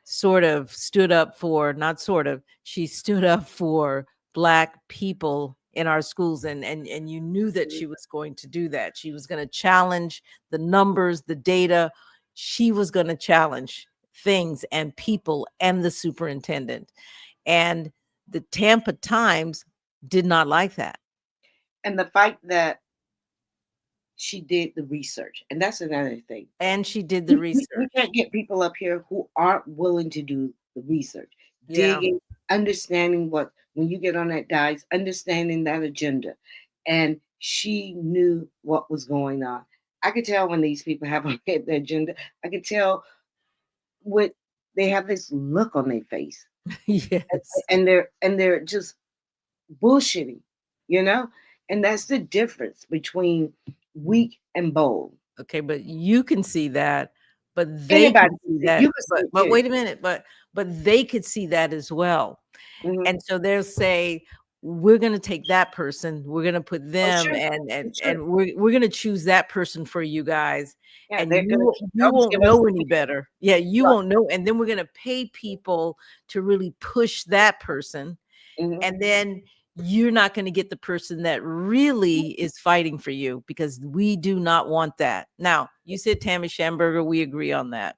sort of stood up for, not sort of, she stood up for Black people in our schools, and you knew that she was going to do that. She was going to challenge the numbers, the data. She was going to challenge things and people and the superintendent. And the Tampa Times did not like that. And the fact that she did the research, and that's another thing. And she did the We research. can't get people up here who aren't willing to do the research, Yeah. digging, understanding what, when you get on that dais, understanding that agenda. And she knew what was going on. I could tell when these people have on the agenda. I could tell what they have, this look on their face, Yes. and they're just bullshitting, you know. And that's the difference between weak and bold. Okay, but you can see that, but they Anybody can can see see it. that. You can see it But too. wait a minute, but they could see that as well. Mhm. And so they'll say, we're going to take that person, we're going to put them, sure. and Sure. we're going to choose that person for you guys, Yeah, and they're gonna you keep won't give us know the any better. Yeah, you Right. won't know, and then we're going to pay people to really push that person, Mhm. and then you're not going to get the person that really is fighting for you, because we do not want that. Now, you said Tammy Schamberger, we agree on that.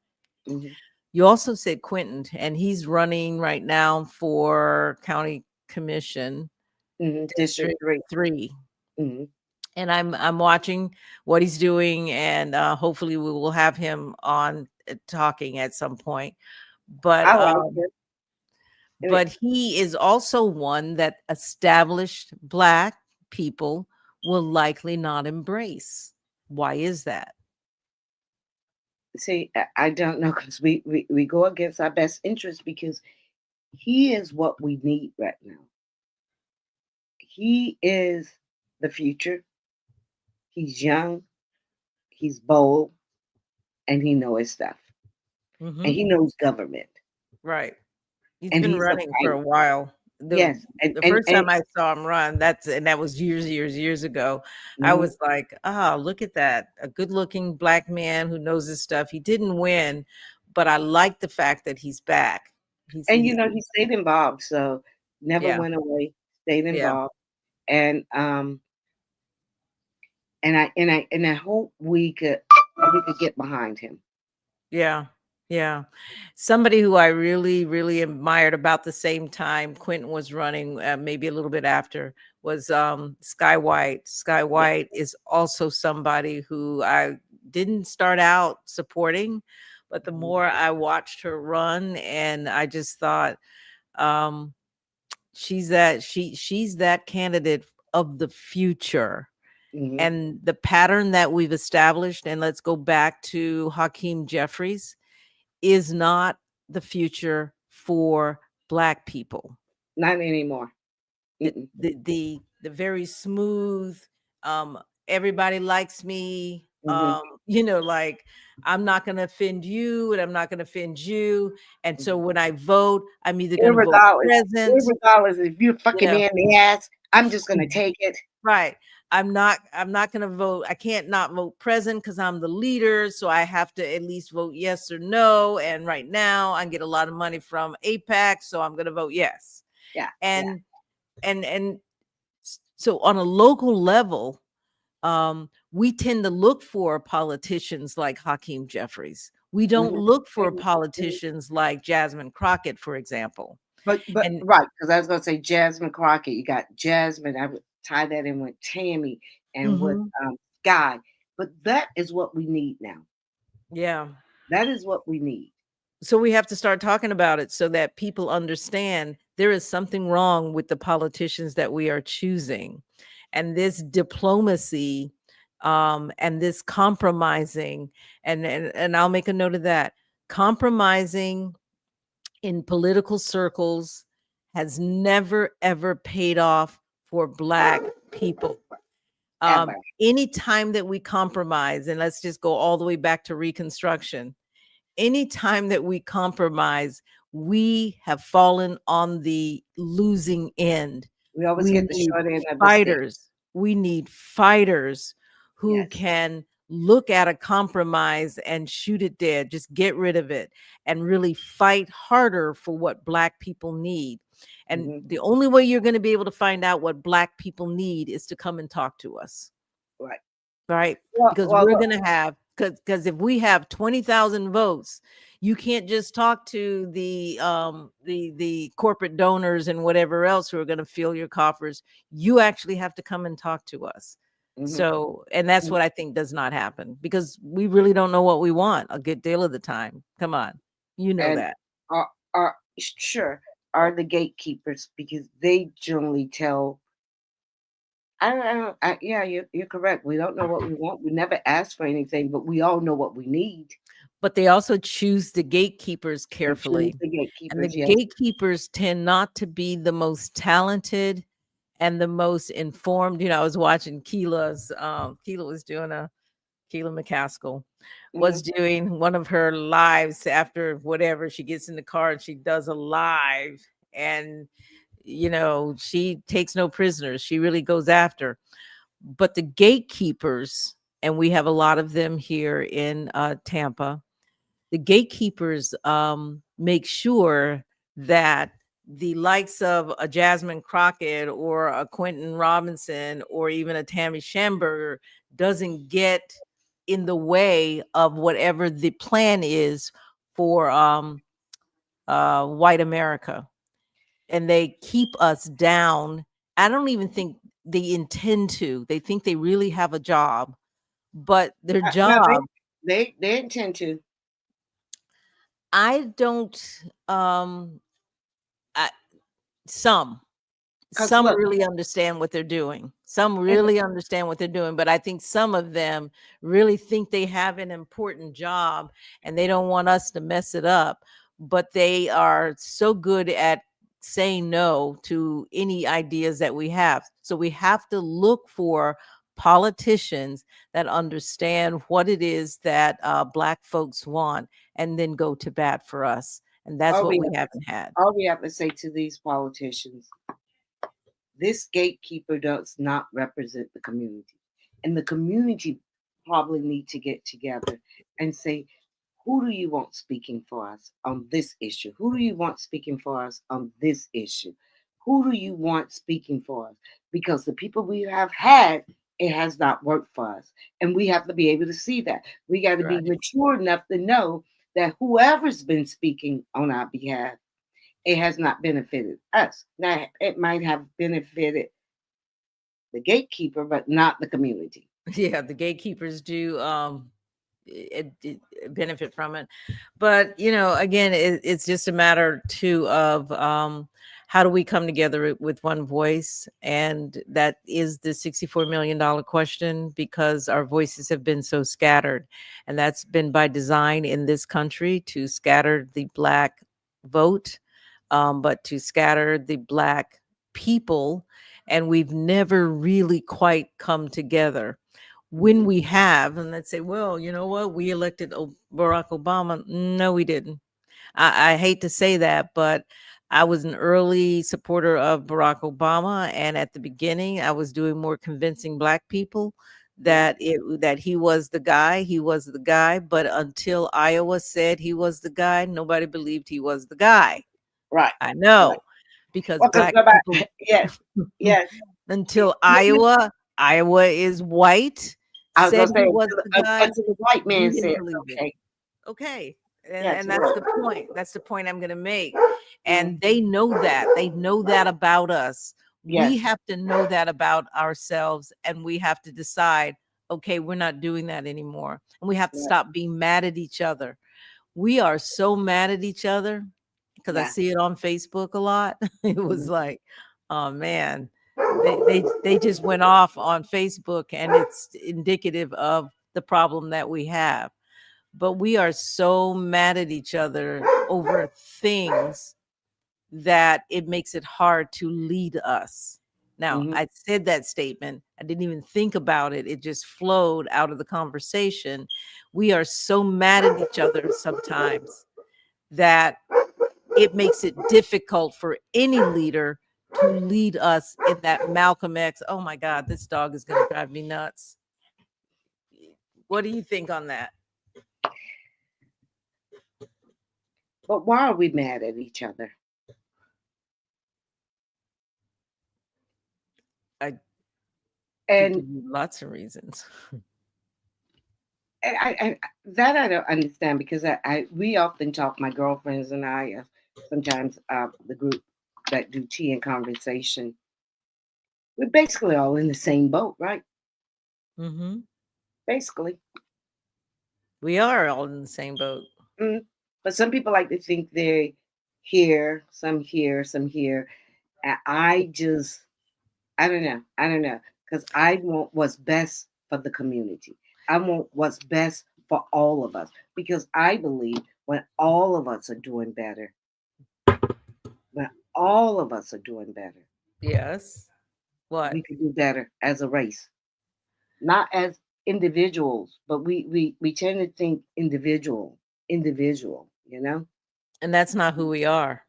Mhm. You also said Quentin, and he's running right now for county commission, Mhm. District District 3. 3. Mhm. And I'm watching what he's doing, and hopefully we will have him on talking at some point. But I like it. And but he is also one that established Black people will likely not embrace. Why is that? see, I don't know, because we go against our best interest, because he is what we need right now. He is the future. He's young, he's bold, and he knows his stuff. And Mhm. he knows government. Right. He's And been he's a running for a fighter. while. The Yes. the first time I saw him run, that was years ago. I Mhm. was like, "Ah, look at that. A good-looking Black man who knows his stuff." He didn't win, but I like the fact that he's back. And He's he stayed involved, so never yeah, went away, stayed yeah, involved. And and I hope we could get behind him. yeah, yeah. Somebody who I really, really admired about the same time Quentin was running, maybe a little bit after, was Sky White. Sky Yeah. White is also somebody who I didn't start out supporting, but the Mhm. more I watched her run, and I just thought, um, she's that candidate of the future. Mhm. And the pattern that we've established, and let's go back to Hakeem Jeffries, is not the future for Black people. Not anymore. The Mm-mm. the very smooth, um, everybody likes me, Mhm. like, I'm not gonna offend you and I'm not gonna offend you. And so Mhm. when I vote, I'm either gonna vote present, Irregardless if you're you fucking know. me in the ass, I'm just gonna take it. Right. I'm not gonna vote. I can't not vote present because I'm the leader. So I have to at least vote yes or no. And right now I get a lot of money from APAC, so I'm gonna vote yes. Yeah. Yeah. And so on a local level, we tend to look for politicians like Hakeem Jeffries. We don't Mhm. look for Mhm. Mhm. politicians like Jasmine Crockett, for example. But And right, because I was gonna say Jasmine Crockett. You got Jasmine. I would tie that in with Tammy and with Mhm. Guy. But that is what we need now. Yeah. That is what we need. So we have to start talking about it so that people understand there is something wrong with the politicians that we are choosing. And this diplomacy, and this compromising, and I'll make a note of that. Compromising in political circles has never ever paid off for Black people. Ever. Anytime that we compromise, and let's just go all the way back to Reconstruction, anytime that we compromise, we have fallen on the losing end. We always We get the need short end of the stick. fighters. We need fighters who Yes. can look at a compromise and shoot it dead, just get rid of it, and really fight harder for what Black people need. And Mhm. the only way you're going to be able to find out what Black people need is to come and talk to us. Right. Right? Well, Because well, we're well, going to have, because if we have 20,000 votes, you can't just talk to the corporate donors and whatever else who are going to fill your coffers. You actually have to come and talk to us. mhm. So, and that's Mhm. what I think does not happen, because we really don't know what we want a good deal of the time. Come on, you know And that. are sure are the gatekeepers, because they generally tell. Yeah, you're correct. We don't know what we want. We never ask for anything, but we all know what we need. But they also choose the gatekeepers They choose carefully. the And the gatekeepers, yes. gatekeepers tend not to be the most talented and the most informed. I was watching Keela was doing Keela McCaskill was Mhm. doing one of her lives after whatever. She gets in the car and she does a live, and she takes no prisoners. She really goes after. But the gatekeepers, and we have a lot of them here in Tampa, the gatekeepers make sure that the likes of a Jasmine Crockett or a Quentin Robinson or even a Tammy Schamberger doesn't get in the way of whatever the plan is for white America. And they keep us down. I don't even think they intend to. They think they really have a job, but their No, job, they intend to. I don't I, some 'Cause some look, really understand what they're doing. Some and really understand what they're doing, but I think some of them really think they have an important job and they don't want us to mess it up. But they are so good at saying no to any ideas that we have. So we have to look for politicians that understand what it is that Black folks want and then go to bat for us. And that's all what we we have, haven't had. all we have to say to these politicians: this gatekeeper does not represent the community, and the community probably need to get together and say, who do you want speaking for us on this issue? Who do you want speaking for us on this issue? Who do you want speaking for us? Because the people we have had, it has not worked for us. And we have to be able to see that. We got to be Right. mature enough to know that whoever's been speaking on our behalf, it has not benefited us. Now, it might have benefited the gatekeeper, but not the community. Yeah, the gatekeepers do benefit from it, but again, it's just a matter too of how do we come together with one voice, and that is the $64 million question, because our voices have been so scattered, and that's been by design in this country, to scatter the Black vote, but to scatter the Black people, and we've never really quite come together. When we have, and let's say, well, you know what, we elected Barack Obama. No, we didn't. I hate to say that, but I was an early supporter of Barack Obama, and at the beginning, I was doing more convincing Black people that he was the guy. He was the guy, but until Iowa said he was the guy, nobody believed he was the guy. Right. I Right. know, because Well, because Black people, yes, yes. until You- you- Iowa is white, I was said gonna he say was the guy. until the white We man didn't said, believe it. okay, Okay. And, yes, and you're that's right. the point. That's the point I'm going to make. Mhm. And they know that. They know that about us. We Yes. have to know that about ourselves. And we have to decide, okay, we're not doing that anymore. And we have to Yeah. stop being mad at each other. We are so mad at each other, because I Yeah. see it on Facebook a lot. It was Mhm. like, oh man, they just went off on Facebook, and it's indicative of the problem that we have. But we are so mad at each other over things that it makes it hard to lead us. Now, Mhm. I said that statement. I didn't even think about it. It just flowed out of the conversation. We are so mad at each other sometimes that it makes it difficult for any leader to lead us in that Malcolm X. Oh my God, this dog is going to drive me nuts. What do you think on that? But why are we mad at each other? I could And give you lots of reasons. I that I don't understand because we often talk, my girlfriends and I, sometimes the group that do tea and conversation, we're basically all in the same boat, right? Hmm. Basically. We are all in the same boat. Mm. But some people like to think they're here, some here, some here. And I don't know. I don't know. Because I want what's best for the community. I want what's best for all of us. Because I believe when all of us are doing better, when all of us are doing better, Yes. What? we can do better as a race. Not as individuals, but we tend to think individual, you know? And that's not who we are.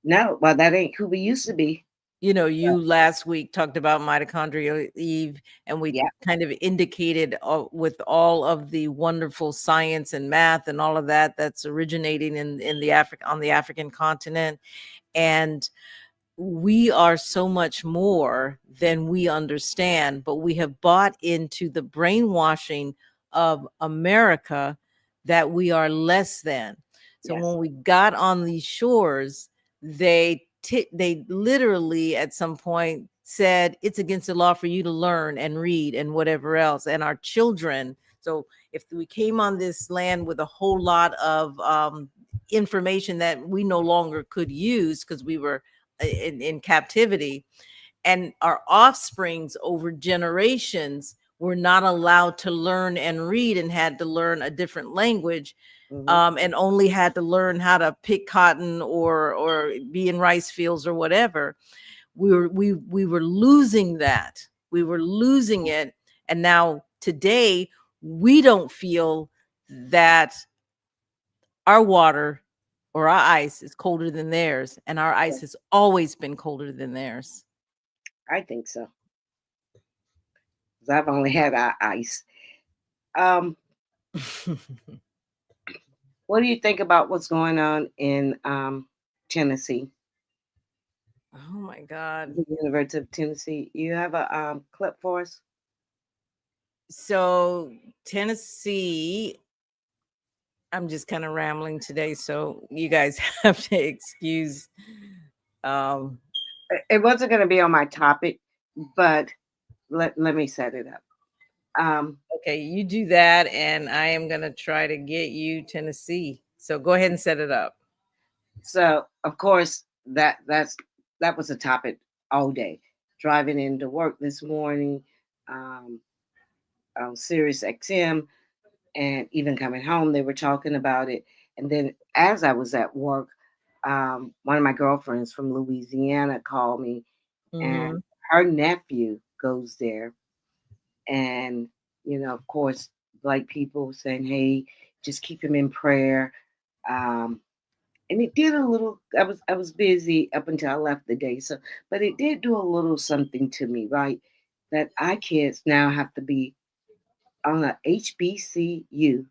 No, well, that ain't who we used to be. You know, you last week talked about mitochondrial Eve, and we Yeah. kind of indicated with all of the wonderful science and math and all of that that's originating in the on the African continent. And we are so much more than we understand, but we have bought into the brainwashing of America that we are less than. So Yes. when we got on these shores, they literally at some point said it's against the law for you to learn and read and whatever else. And our children, so if we came on this land with a whole lot of information that we no longer could use because we were in captivity, and our offsprings over generations were not allowed to learn and read and had to learn a different language, Mhm. and only had to learn how to pick cotton or be in rice fields or whatever. We were losing that. We were losing it. And now today we don't feel that our water or our ice is colder than theirs, and our ice has always been colder than theirs. I think so. 'Cause I've only had ice. Um, what do you think about what's going on in Tennessee, Oh my God. the University of Tennessee? You have a clip for us? So Tennessee, I'm just kind of rambling today, so you guys have to excuse. Um, It wasn't going to be on my topic, but let me set it up. okay, you do that, and I am gonna try to get you Tennessee. So go ahead and set it up. So of course that was a topic all day. Driving into work this morning, um, on Sirius XM, and even coming home, they were talking about it. And then as I was at work, one of my girlfriends from Louisiana called me, and Hmm. her nephew goes there. And, of course, like people saying, hey, just keep him in prayer. Um, and it did a little, I was busy up until I left the day. So, but it did do a little something to me, right? That our kids now have to be on a HBCU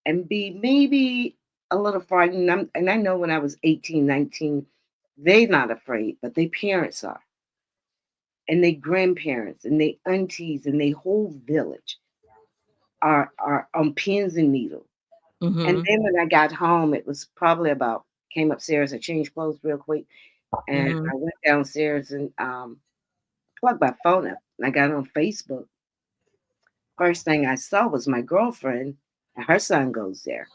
and be maybe a little frightened. And I know when I was 18, 19, they're not afraid, but their parents are, and their grandparents, and their aunties, and their whole village are on pins and needles. And Hmm. then when I got home, it was probably about came upstairs, I changed clothes real quick, and Hmm. I went downstairs and plugged my phone up. And I got on Facebook. First thing I saw was my girlfriend, and her son goes there.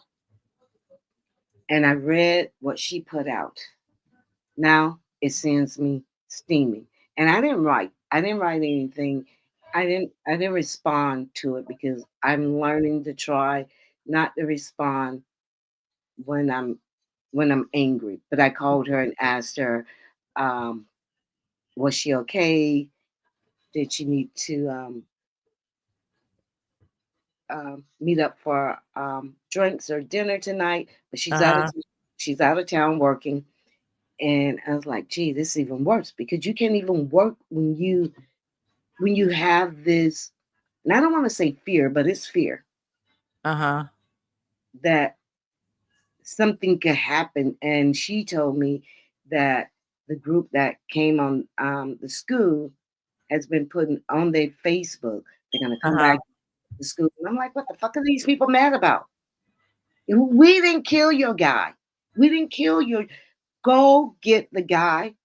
And I read what she put out. Now it sends me steaming. And I didn't write. I didn't write anything. I didn't respond to it because I'm learning to try not to respond when I'm angry. But I called her and asked her, um, Was she okay? Did she need to meet up for drinks or dinner tonight? But Uh-huh. she's out of town working. And I was like, gee, this is even worse because you can't even work when you have this, and I don't want to say fear, but it's fear Uh-huh. that something could happen. And she told me that the group that came on the school has been putting on their Facebook. They're gonna come Uh-huh. back to school. And I'm like, what the fuck are these people mad about? We didn't kill your guy. We didn't kill your. Go get the guy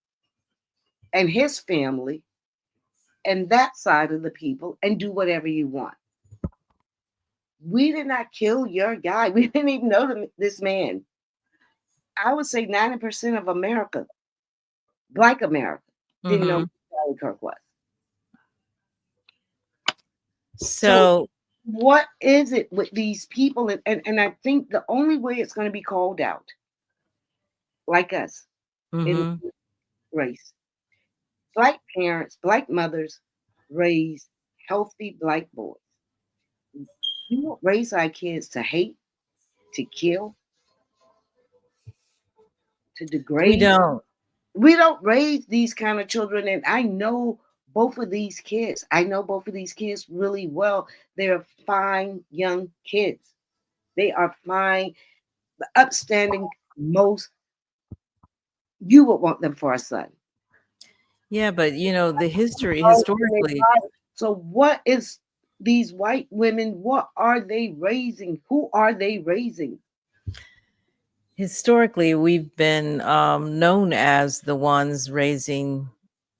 and his family and that side of the people and do whatever you want. We did not kill your guy. We didn't even know this man. I would say 90% of America, Black America, didn't know Mm-hmm. who Charlie Kirk was. So So, what is it with these people? And I think the only way it's going to be called out, like us in mm-hmm. race, Black parents, Black mothers raise healthy Black boys. We don't raise our kids to hate, to kill, to We degrade. don't. We don't raise these kind of children. And I know both of these kids. I know both of these kids really well. They're fine young kids. They are fine, upstanding, most you would want them for a son. Yeah, but the history historically, So what is these white women? What are they raising? Who are they raising? historically we've been known as the ones raising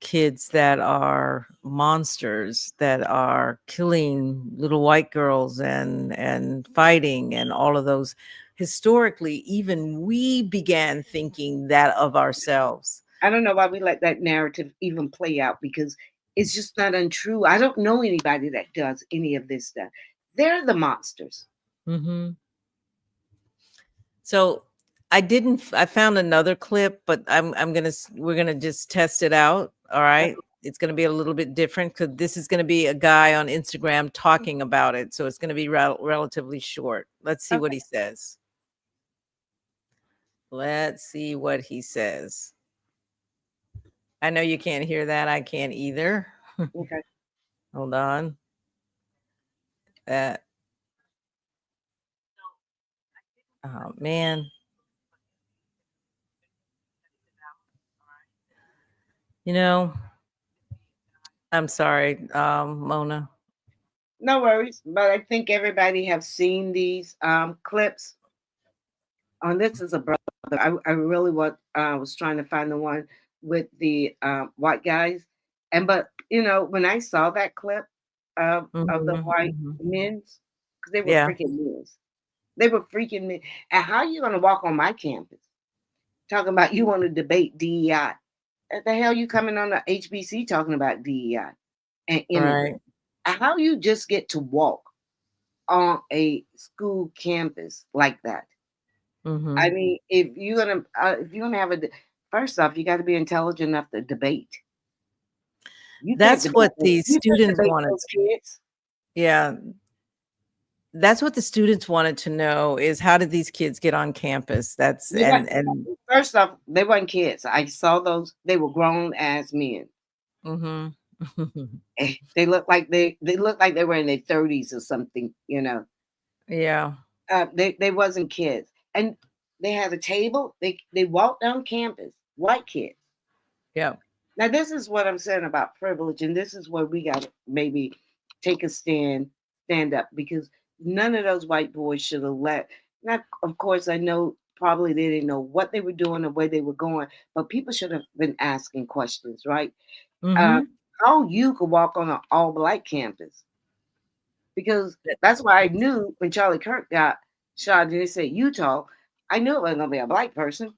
kids that are monsters, that are killing little white girls and fighting and all of those. Historically, even we began thinking that of ourselves. I don't know why we let that narrative even play out because it's just not untrue. I don't know anybody that does any of this stuff. They're the monsters. Hmm. So I found another clip, but we're gonna just test it out. All right. It's gonna be a little bit different because this is gonna be a guy on Instagram talking about it. So it's gonna be relatively short. Let's see what Okay. he says. Let's see what he says. I know you can't hear that. I can't either. Okay. Hold on. That oh man. You know, I'm sorry, Mona. No worries. But I think everybody have seen these clips. On this is a brother. I really was trying to find the one with the white guys. And but when I saw that clip of the Mhm, white mhm. men's, because they were Yeah. freaking men's. They were freaking men. And how you gonna walk on my campus talking about you want to debate DEI? What the hell you coming on the HBC talking about DEI and Right. immigrants? How you just get to walk on a school campus like that? I Mhm. mean, if you're gonna have first off, you got to be intelligent enough to debate. You can't That's debate. what the You can't students debate wanted. those kids. Yeah, that's what the students wanted to know is how did these kids get on campus? That's You got and First off, they weren't kids. I saw those. They were grown as men. mhm. They look like they look like they were in their 30s or something. Yeah. They wasn't kids, and they had a table. They walked down campus, white kids. Yeah. Now this is what I'm saying about privilege, and this is where we got to maybe take a stand up because none of those white boys should have let. Not, of course, I know probably they didn't know what they were doing or where they were going, but people should have been asking questions, right? Uh, Mhm. how you could walk on an all black campus because that's why I knew when Charlie Kirk got shot and they said Utah, I knew it wasn't gonna be a black person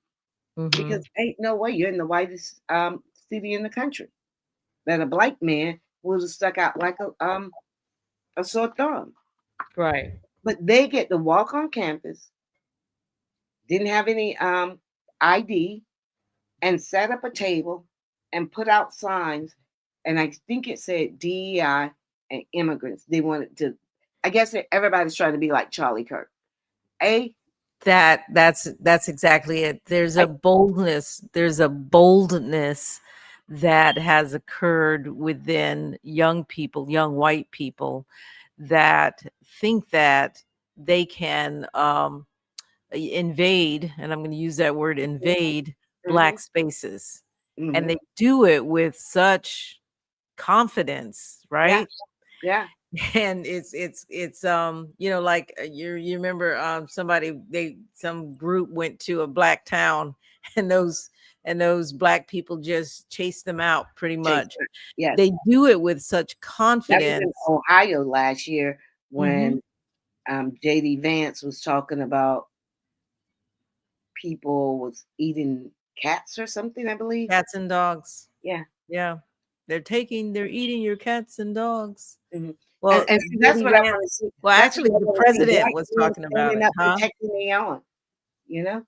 because Mhm. ain't no way you're in the whitest city in the country that a black man would have stuck out like a sore thumb. Right. But they get to walk on campus, didn't have any ID, and set up a table and put out signs, and I think it said DEI and immigrants. They wanted to. I guess everybody's trying to be like Charlie Kirk. That's exactly it. There's a boldness. There's a boldness that has occurred within young people, young white people, that think that they can invade, and I'm going to use that word, invade Black spaces, and they do it with such confidence, right? Yeah. And it's you know, like you remember some group went to a Black town, and those Black people just chased them out pretty much. Yes. They do it with such That was confidence. in Ohio last year when JD Vance was talking about people was eating cats or something, I believe. Cats and dogs. Yeah. They're eating your cats and dogs. Mhm. Well, And see, that's JD what I Vance- want to see. well, That's actually, what I the wanna see, president Black was men talking about standing it, up huh? protecting their own, you know?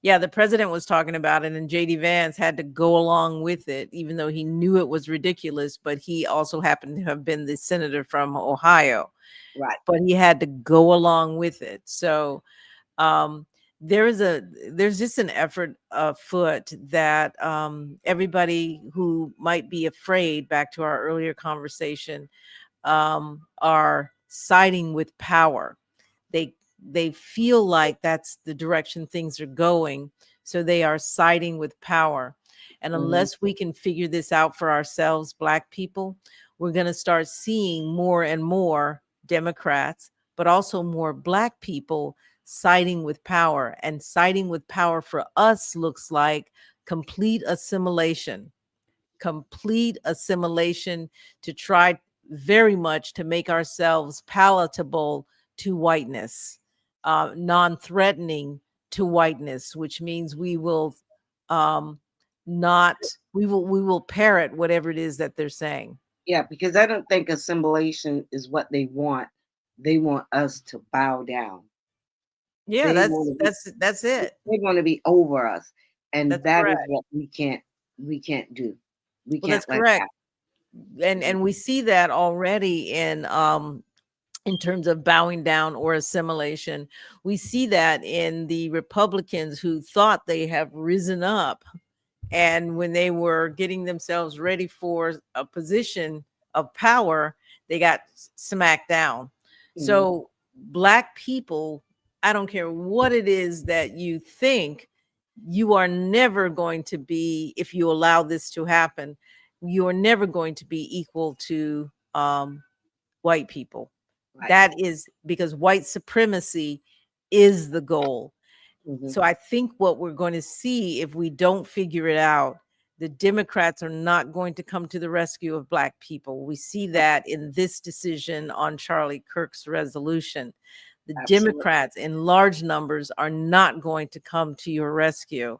Yeah, the president was talking about it, and JD Vance had to go along with it, even though he knew it was ridiculous. But he also happened to have been the senator from Ohio, Right. but he had to go along with it. So there's just an effort afoot that everybody who might be afraid, back to our earlier conversation, are siding with power. They feel like that's the direction things are going, so they are siding with power. And unless we can figure this out for ourselves, Black people, we're going to start seeing more and more Democrats, but also more Black people siding with power. And siding with power for us looks like complete assimilation to try very much to make ourselves palatable to whiteness, non-threatening to whiteness, which means we will not we will parrot whatever it is that they're saying. Yeah, because I don't think assimilation is what they want. They want us to bow down. Yeah, They wanna be, that's it. they want to be over us, and That's that is correct. what we can't do. We Well, can't that's let correct. that. And we see that already in terms of bowing down or assimilation. We see that in the Republicans who thought they have risen up, and when they were getting themselves ready for a position of power, they got smacked down. So Black people, I don't care what it is that you think, you are never going to be, if you allow this to happen, you are never going to be equal to white people. Right. That is because white supremacy is the goal. So I think what we're going to see, if we don't figure it out, the Democrats are not going to come to the rescue of Black people. We see that in this decision on Charlie Kirk's resolution. The Democrats in large numbers are not going to come to your rescue.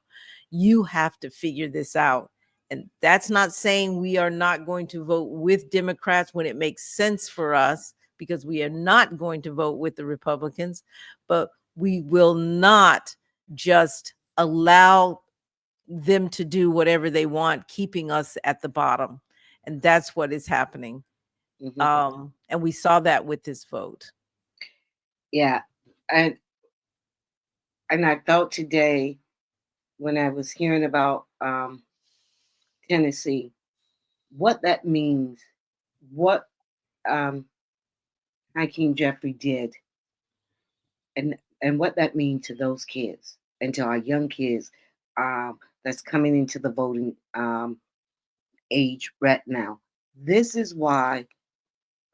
You have to figure this out. And that's not saying we are not going to vote with Democrats when it makes sense for us, because we are not going to vote with the Republicans, but we will not just allow them to do whatever they want, keeping us at the bottom. And that's what is happening. And we saw that with this vote. Yeah. And I felt today when I was hearing about Tennessee, what that means, what Hakeem Jeffrey did, and what that means to those kids and to our young kids that's coming into the voting age right now. This is why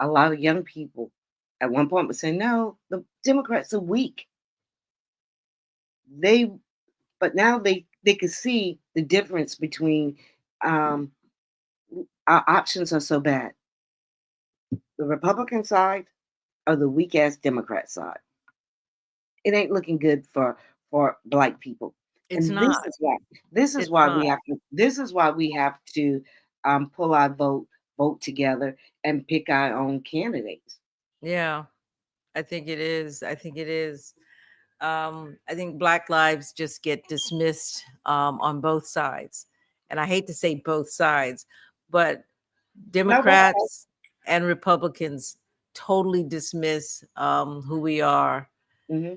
a lot of young people at one point would say, no, the Democrats are weak. But now they can see the difference between our options are so bad. The Republican side or the weak ass Democrat side. It ain't looking good for Black people. It's and not. This is why we have to pull our vote together and pick our own candidates. Yeah, I think it is. I think Black lives just get dismissed on both sides. and I hate to say both sides, but No, Democrats and Republicans totally dismiss who we are. hmm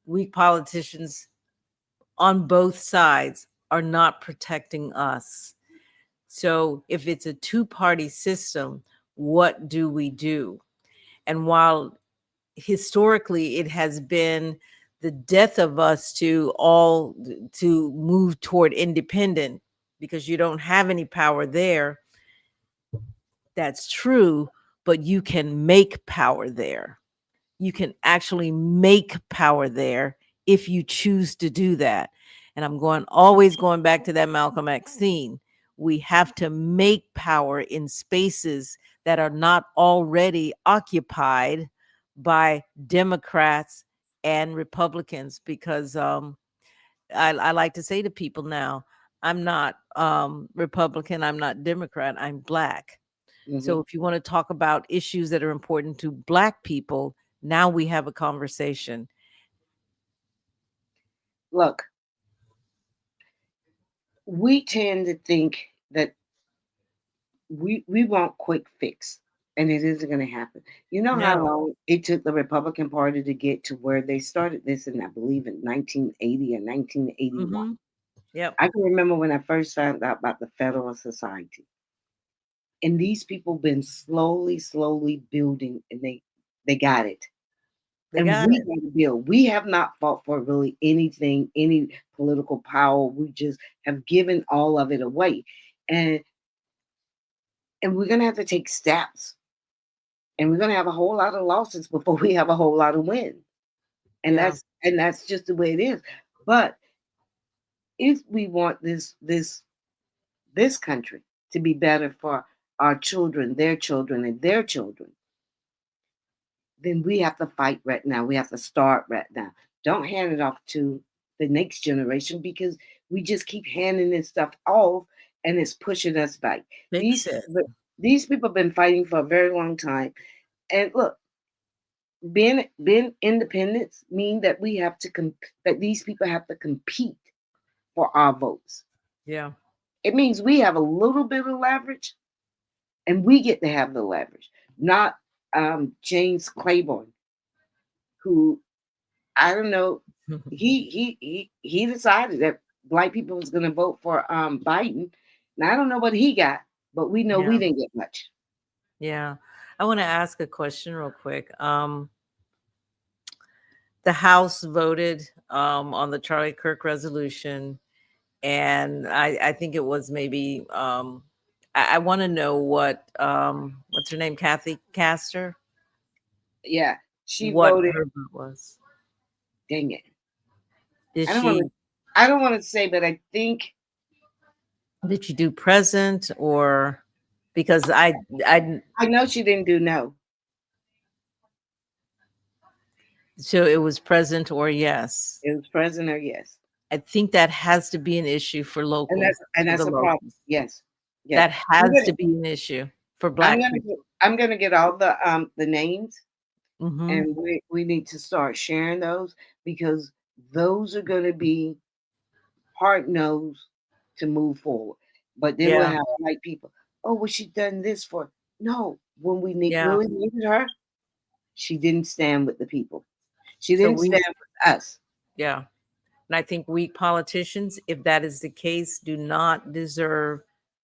Weak politicians on both sides are not protecting us. So if it's a two-party system, what do we do? And while historically it has been the death of us to move toward independent because you don't have any power there, that's true, but you can make power there. You can actually make power there if you choose to do that. And I'm always going back to that Malcolm X scene. We have to make power in spaces that are not already occupied by Democrats and Republicans, because I like to say to people now, I'm not Republican, I'm not Democrat, I'm Black. hmm So if you want to talk about issues that are important to Black people, now we have a conversation. Look, we tend to think that we want quick fix, and it isn't going to happen. You know how No. long it took the Republican Party to get to where they started this in, I believe, in 1980 or 1981. Mm-hmm. Yep. I can remember when I first found out about the Federal Society, and these people been slowly building, and they got it. They And got we it. got to build. We have not fought for really anything, any political power. We just have given all of it away, and and we're gonna have to take steps, and we're gonna have a whole lot of losses before we have a whole lot of wins. And Yeah. that's just the way it is. But if we want this country to be better for our children, and their children, then we have to fight right now. We have to start right now. Don't hand it off to the next generation, because we just keep handing this stuff off, and it's pushing us back. Fix it. These people have been fighting for a very long time. And look, being independents mean that we have to that these people have to compete for our votes. Yeah. It means we have a little bit of leverage, and we get to have the leverage, not James Claiborne, who, I don't know, he decided that Black people was going to vote for Biden. Now I don't know what he got, but we know we Yeah. didn't get much. Yeah. I want to ask a question real quick. The House voted on the Charlie Kirk resolution, and I think it was maybe I want to know what's her name, Kathy Castor, Yeah, she what voted. her vote was. Dang it! Did I don't want she to. I don't want to say, but I think did she do present, or because I I know she didn't do no. so it was present or yes. It was present or yes, I think that has to be an issue for local. and for that's the a problem. locals. Yes, yes. That I'm has gonna, to be an issue for I'm Black gonna people. get, I'm gonna get all the names, Hmm. and we need to start sharing those, because those are going to be hard nosed to move forward. But then we'll Yeah. have White people. Oh, well, she done this for. No, when we Yeah. really needed her, she didn't stand with the people. She So didn't stand with us. yeah. And I think weak politicians, if that is the case, do not deserve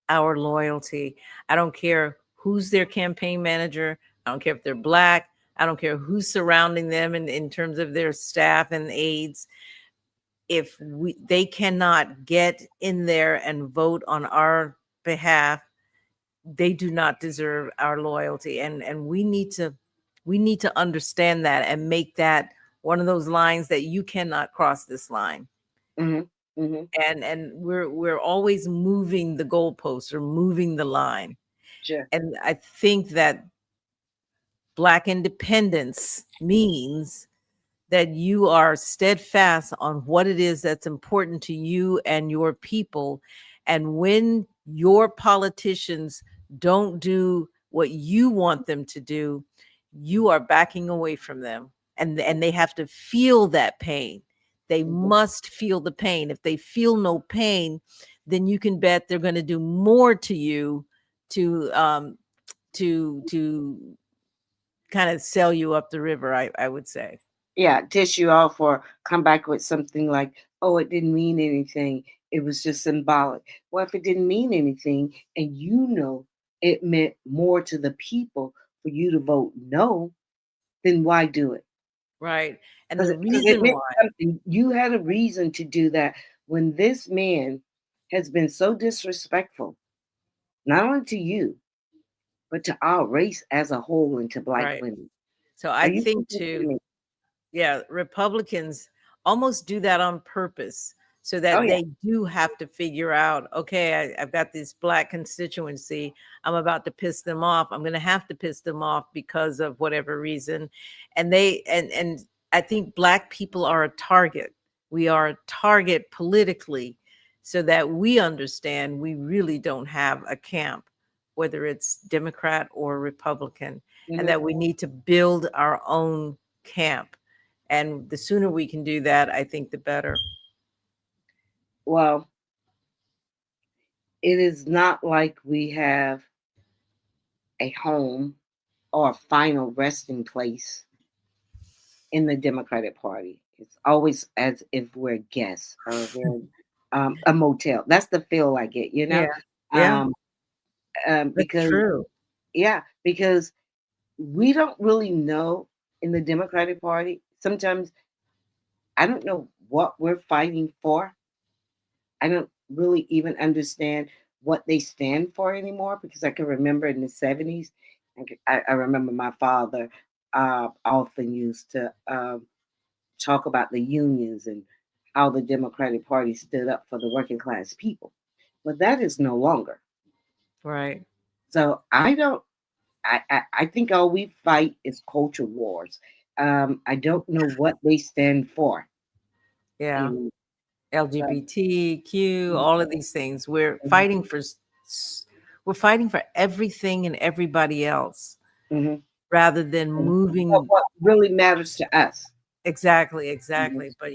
our loyalty. I don't care who's their campaign manager. I don't care if they're Black. I don't care who's surrounding them in terms of their staff and aides. If they cannot get in there and vote on our behalf, they do not deserve our loyalty. And we need to understand that and make that one of those lines that you cannot cross this line. hmm hmm And we're always moving the goalposts or moving the line. Sure. And I think that Black independence means that you are steadfast on what it is that's important to you and your people. And when your politicians don't do what you want them to do, you are backing away from them. And they have to feel that pain. They Mhm. must feel the pain. If they feel no pain, then you can bet they're going to do more to you to to kind of sell you up the river, I would say. Yeah, dish you off or come back with something like, oh, it didn't mean anything. It was just symbolic. Well, if it didn't mean anything and you know it meant more to the people for you to vote no, then why do it? Right. And Because the it reason meant why, something. You had a reason to do that when this man has been so disrespectful, not only to you, but to our race as a whole and to Black right. women. So Are I you think fucking kidding me? yeah, Republicans almost do that on purpose so Oh, that yeah. they do have to figure out, okay, I've got this Black constituency. I'm about to piss them off. I'm going to have to piss them off because of whatever reason. And and I think Black people are a target. We are a target politically so that we understand we really don't have a camp, whether it's Democrat or Republican, and Mhm. that we need to build our own camp. And the sooner we can do that, I think the better. Well, it is not like we have a home or a final resting place in the Democratic Party. It's always as if we're guests or we're a motel. That's the feel I get, you know? Yeah. Yeah, Um, that's because, true. yeah, because we don't really know in the Democratic Party. Sometimes I don't know what we're fighting for. I don't really even understand what they stand for anymore because I can remember in the 70s, I remember my father often used to talk about the unions and how the Democratic Party stood up for the working class people. But that is no longer. Right. So I think all we fight is culture wars. I don't know what they stand for. Yeah. And so, LGBTQ, all of these things. We're fighting for everything and everybody else mhm. rather than moving. What really matters to us. Exactly, Mhm. exactly. But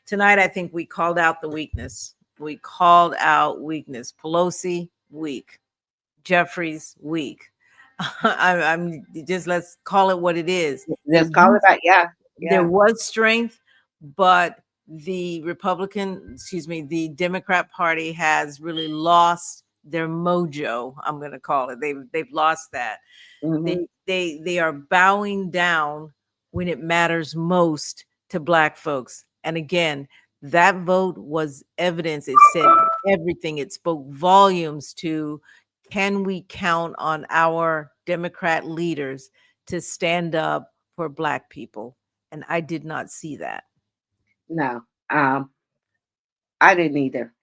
tonight I think we called out the weakness. We called out weakness. Pelosi, weak. Jeffries, weak. I'm just, let's call it what it is. They Let's call it that. Yeah, There yeah. was strength, but the the Democrat Party has really lost their mojo. I'm going to call it. They've lost that. Hmm. They are bowing down when it matters most to Black folks. And again, that vote was evidence. It said everything. It spoke volumes to, can we count on our Democrat leaders to stand up for Black people? And I did not see that. No, I didn't either.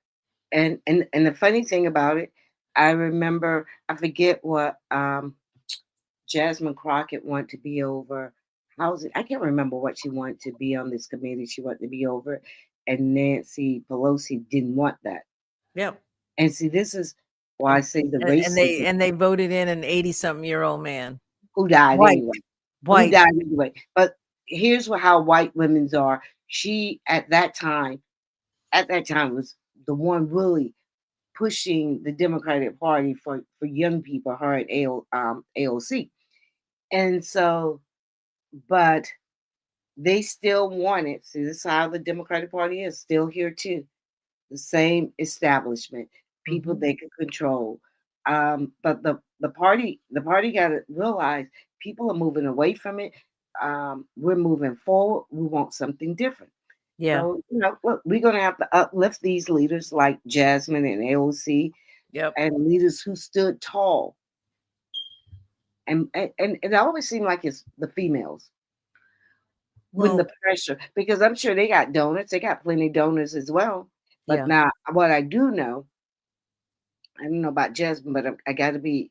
And the funny thing about it, I remember I forget what Jasmine Crockett wanted to be over. How's it? I can't remember what she wanted to be on this committee. She wanted to be over, and Nancy Pelosi didn't want that. Yep. And see, this is why I And, say the and racism. they voted in an 80-something-year-old man. Who died White. anyway? Who White. died anyway? But here's how white women's are. She at that time was the one really pushing the Democratic Party for young people, her at AOC. And so, but they still wanted, see, this is how the Democratic Party is still here too. The same establishment, people Mhm. they could control. But the party got to realize people are moving away from it. We're moving forward. We want something different. Yeah. So, look, we're going to have to uplift these leaders like Jasmine and AOC Yep. and leaders who stood tall. And it always seemed like it's the females when the Well, pressure, because I'm sure they got donors, they got plenty of donors as well. But yeah. now, what I do know, I don't know about Jasmine, but I got to be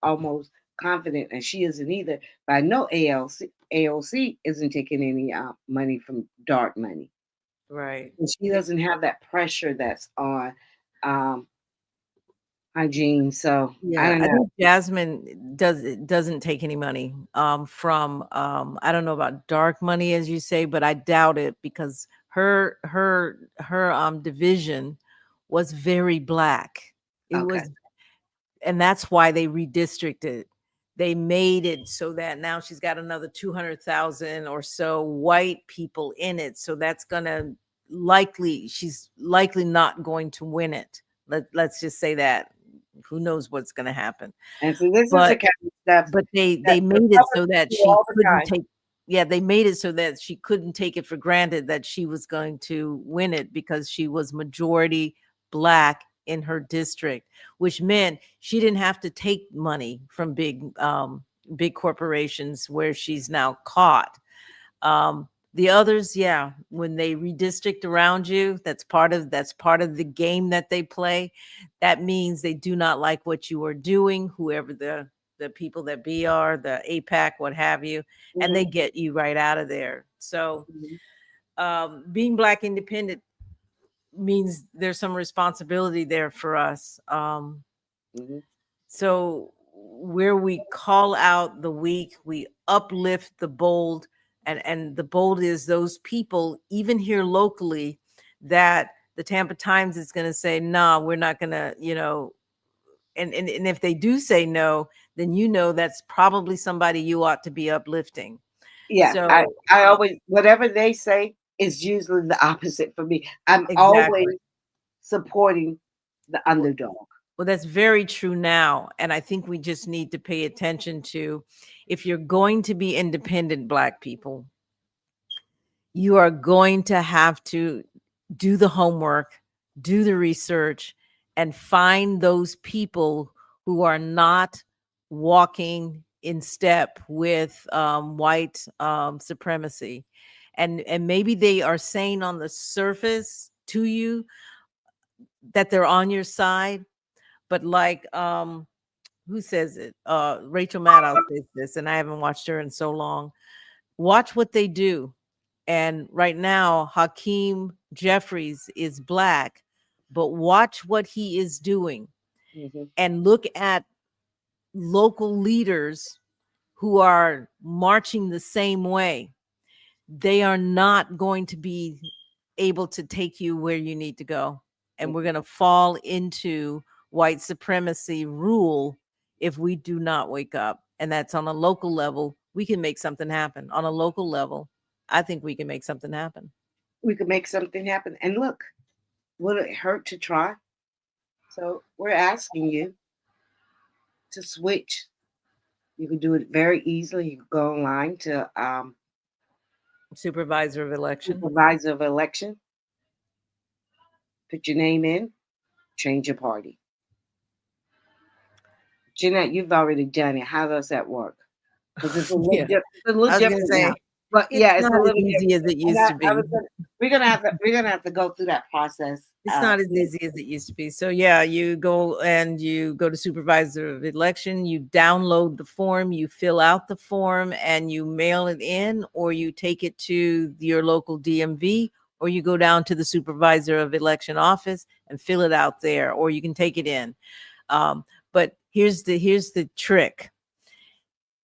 almost confident, and she isn't either. But I know AOC isn't taking any money from dark money. Right. And she doesn't have that pressure that's on um, hygiene. So I Yeah, don't I know. think Jasmine doesn't take any money from I don't know about dark money as you say, but I doubt it because her division was very black. It Okay. was, and that's why they redistricted. They made it so that now she's got another 200,000 or so white people in it. So that's gonna she's likely not going to win it. Let's just say that. Who knows what's gonna happen? And so this is the But kind of stuff but they that made it so Republicans that do she all the couldn't time. take, yeah, they made it so that she couldn't take it for granted that she was going to win it because she was majority black in her district, which meant she didn't have to take money from big corporations where she's now caught. The others, yeah, when they redistrict around you, that's part of the game that they play. That means they do not like what you are doing, whoever the people that be are, the APAC, what have you, and they Mhm, get you right out of there. So mhm, being black independent means there's some responsibility there for us. mhm. So where we call out the weak, we uplift the bold, and the bold is those people, even here locally, that the Tampa Times is going to say, nah, we're not going to, and if they do say no, then that's probably somebody you ought to be uplifting. Yeah, I So I always whatever they say is usually the opposite for me. I'm exactly. always supporting the underdog. Well, that's very true now. And I think we just need to pay attention to, if you're going to be independent Black people, you are going to have to do the homework, do the research, and find those people who are not walking in step with white supremacy. And maybe they are saying on the surface to you that they're on your side, but like who says it? Rachel Maddow says this, and I haven't watched her in so long. Watch what they do. And right now, Hakeem Jeffries is Black, but watch what he is doing Mhm. and look at local leaders who are marching the same way. They are not going to be able to take you where you need to go. And we're going to fall into white supremacy rule if we do not wake up. And that's on a local level. We can make something happen. On a local level, I think we can make something happen. We could make something happen. And look, would it hurt to try? So we're asking you to switch. You can do it very easily. You can go online to Supervisor of election. supervisor of election, put your name in, change your party. Jeanette, you've already done it. How does that work? Because it's a little, Yeah. it's a little I was gonna different say, now. But it's yeah, it's not a as little easy different. as it And used to be. we're gonna have to go through that process. It's not as easy as it used to be. So yeah, you go to supervisor of election, you download the form, you fill out the form and you mail it in, or you take it to your local DMV, or you go down to the supervisor of election office and fill it out there, or you can take it in. But here's the trick.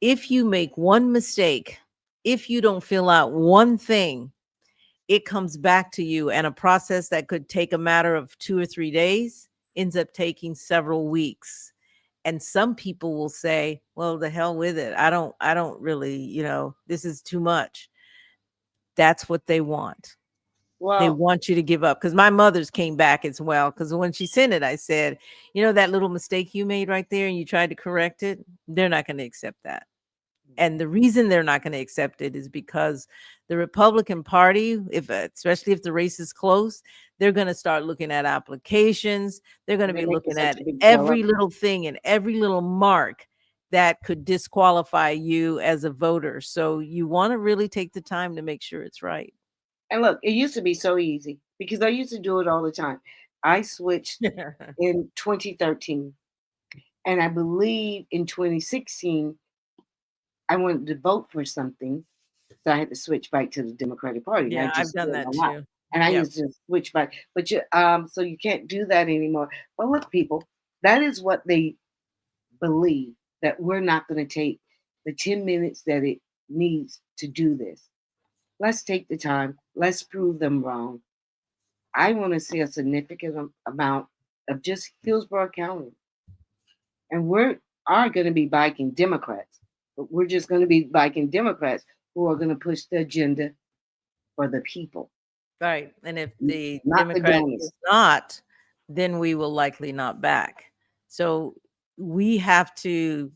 If you make one mistake, if you don't fill out one thing, it comes back to you, and a process that could take a matter of 2 or 3 days ends up taking several weeks. And some people will say, well, the hell with it. I don't really, this is too much. That's what they want. They Well, want you to give up. Because my mother's came back as well. Because when she sent it, I said, that little mistake you made right there and you tried to correct it, they're not going to accept that. And the reason they're not going to accept it is because the Republican Party, especially if the race is close, they're going to start looking at applications. They're going to they're be making looking such at a big deal of every it. little thing and every little mark that could disqualify you as a voter. So you want to really take the time to make sure it's right. And look, it used to be so easy because I used to do it all the time. I switched in 2013, and I believe in 2016 I wanted to vote for something, so I had to switch back to the Democratic Party. And I Yeah, I've just done did that a lot. too. And I Yep. used to switch back. But so you can't do that anymore. But look, people, that is what they believe, that we're not going to take the 10 minutes that it needs to do this. Let's take the time. Let's prove them wrong. I want to see a significant amount of just Hillsborough County. And are going to be biking Democrats, but we're just going to be biking Democrats who are going to push the agenda for the people, Right. And if the not the Democrat donors. is not, then we will likely not back. So we have to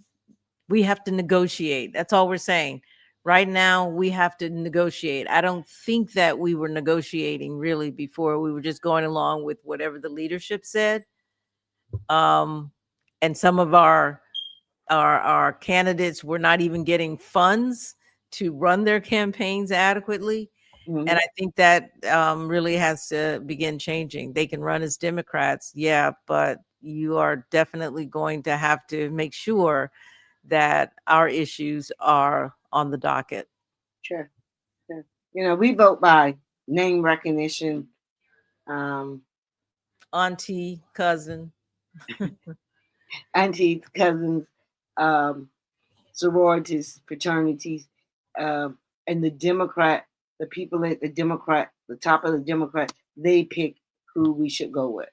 negotiate. That's all we're saying. Right now, we have to negotiate. I don't think that we were negotiating really before. We were just going along with whatever the leadership said. And some of our candidates were not even getting funds to run their campaigns adequately. Mhm. And I think that really has to begin changing. They can run as Democrats, yeah, but you are definitely going to have to make sure that our issues are on the docket. Sure. We vote by name recognition. Auntie, cousin. Aunties, cousins, sororities, fraternities, and the people at the top of the Democrat, they pick who we should go with.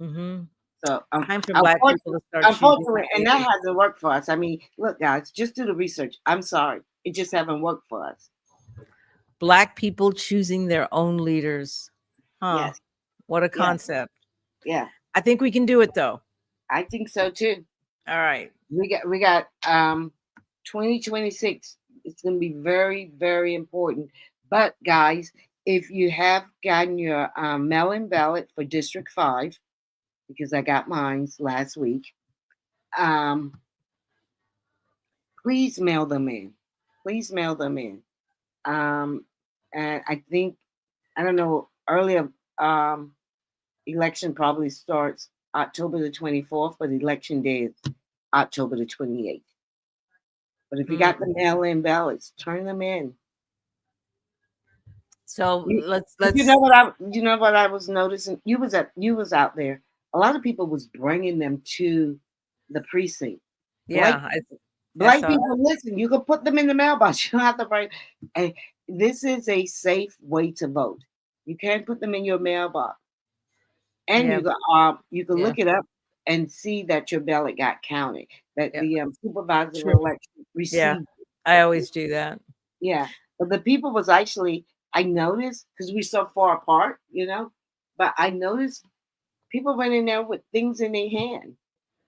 Mm-hmm. So Time for Black people to start choosing. unfortunately, and that hasn't worked for us. I mean, look, guys, just do the research. I'm sorry, it just haven't worked for us. Black people choosing their own leaders. Huh. Yes. What a concept. Yeah, I think we can do it though. I think so too. All right. We got 2026. It's going to be very, very important. But guys, if you have gotten your mail-in ballot for District 5, because I got mine last week, please mail them in. Please mail them in. And I think, I don't know, earlier election probably starts October the 24th, but election day is October the 28th. But if you got the mail-in ballots, turn them in. So let's You know what I was noticing? You was out there. A lot of people was bringing them to the precinct. yeah. Black saw people, listen, you can put them in the mailbox. You don't have to bring. And this is a safe way to vote. You can't put them in your mailbox, and Yeah. you can look it up and see that your ballot got counted. That the supervisor True. of election received. Yeah, I always do that. Yeah, but the people was actually, I noticed, because we're so far apart, but I noticed people went in there with things in their hand,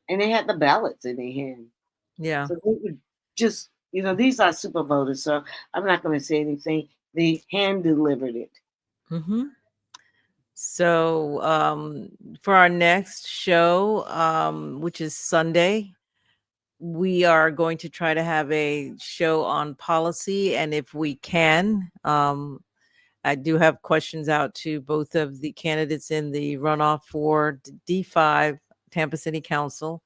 and they had the ballots in their hand. Yeah. So they would just, these are super voters, so I'm not going to say anything. They hand delivered it. Mm-hmm. So for our next show, which is Sunday, we are going to try to have a show on policy. And if we can, I do have questions out to both of the candidates in the runoff for D5 Tampa City Council.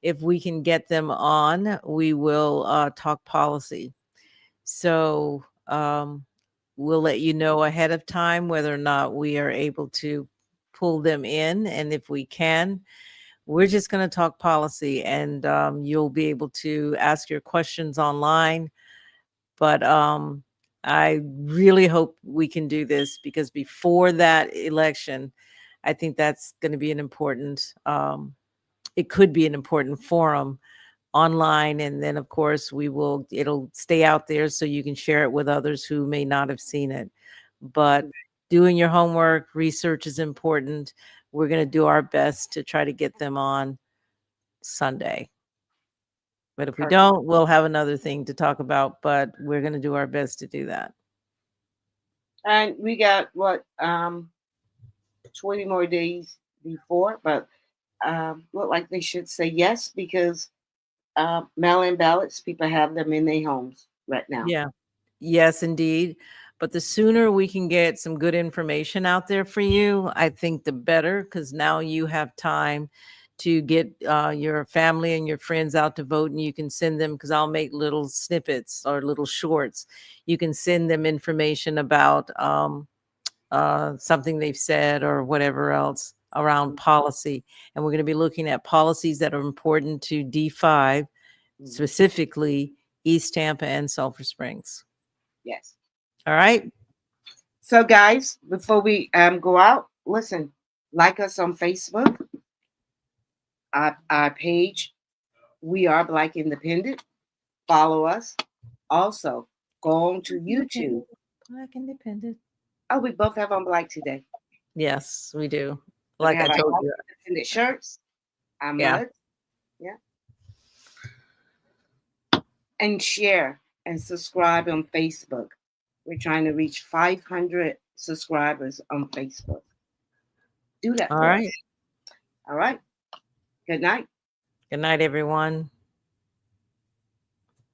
If we can get them on, we will talk policy. So we'll let you know ahead of time whether or not we are able to pull them in. And if we can, we're just going to talk policy, and you'll be able to ask your questions online. But I really hope we can do this, because before that election, I think that's going to be an important, it could be an important forum online. And then of course it'll stay out there so you can share it with others who may not have seen it. But doing your homework, research is important. We're going to do our best to try to get them on Sunday. But if we don't, we'll have another thing to talk about, but we're going to do our best to do that. And we got 20 more days before, but look like they should say yes, because mail-in ballots, people have them in their homes right now. Yeah. Yes, indeed. But the sooner we can get some good information out there for you, I think the better, because now you have time to get your family and your friends out to vote, and you can send them, because I'll make little snippets or little shorts. You can send them information about something they've said or whatever else around policy. And we're going to be looking at policies that are important to D5, specifically East Tampa and Sulphur Springs. Yes. All right. So, guys, before we go out, listen, like us on Facebook, our page, We Are Black Independent. Follow us. Also, go on to YouTube. Black Independent. Oh, we both have on black today. Yes, we do. We Like I have our told Black you. Independent shirts, our Yeah. mugs. Yeah. And share and subscribe on Facebook. We're trying to reach 500 subscribers on Facebook. Do that All for right. us. All right. Good night. Good night, everyone.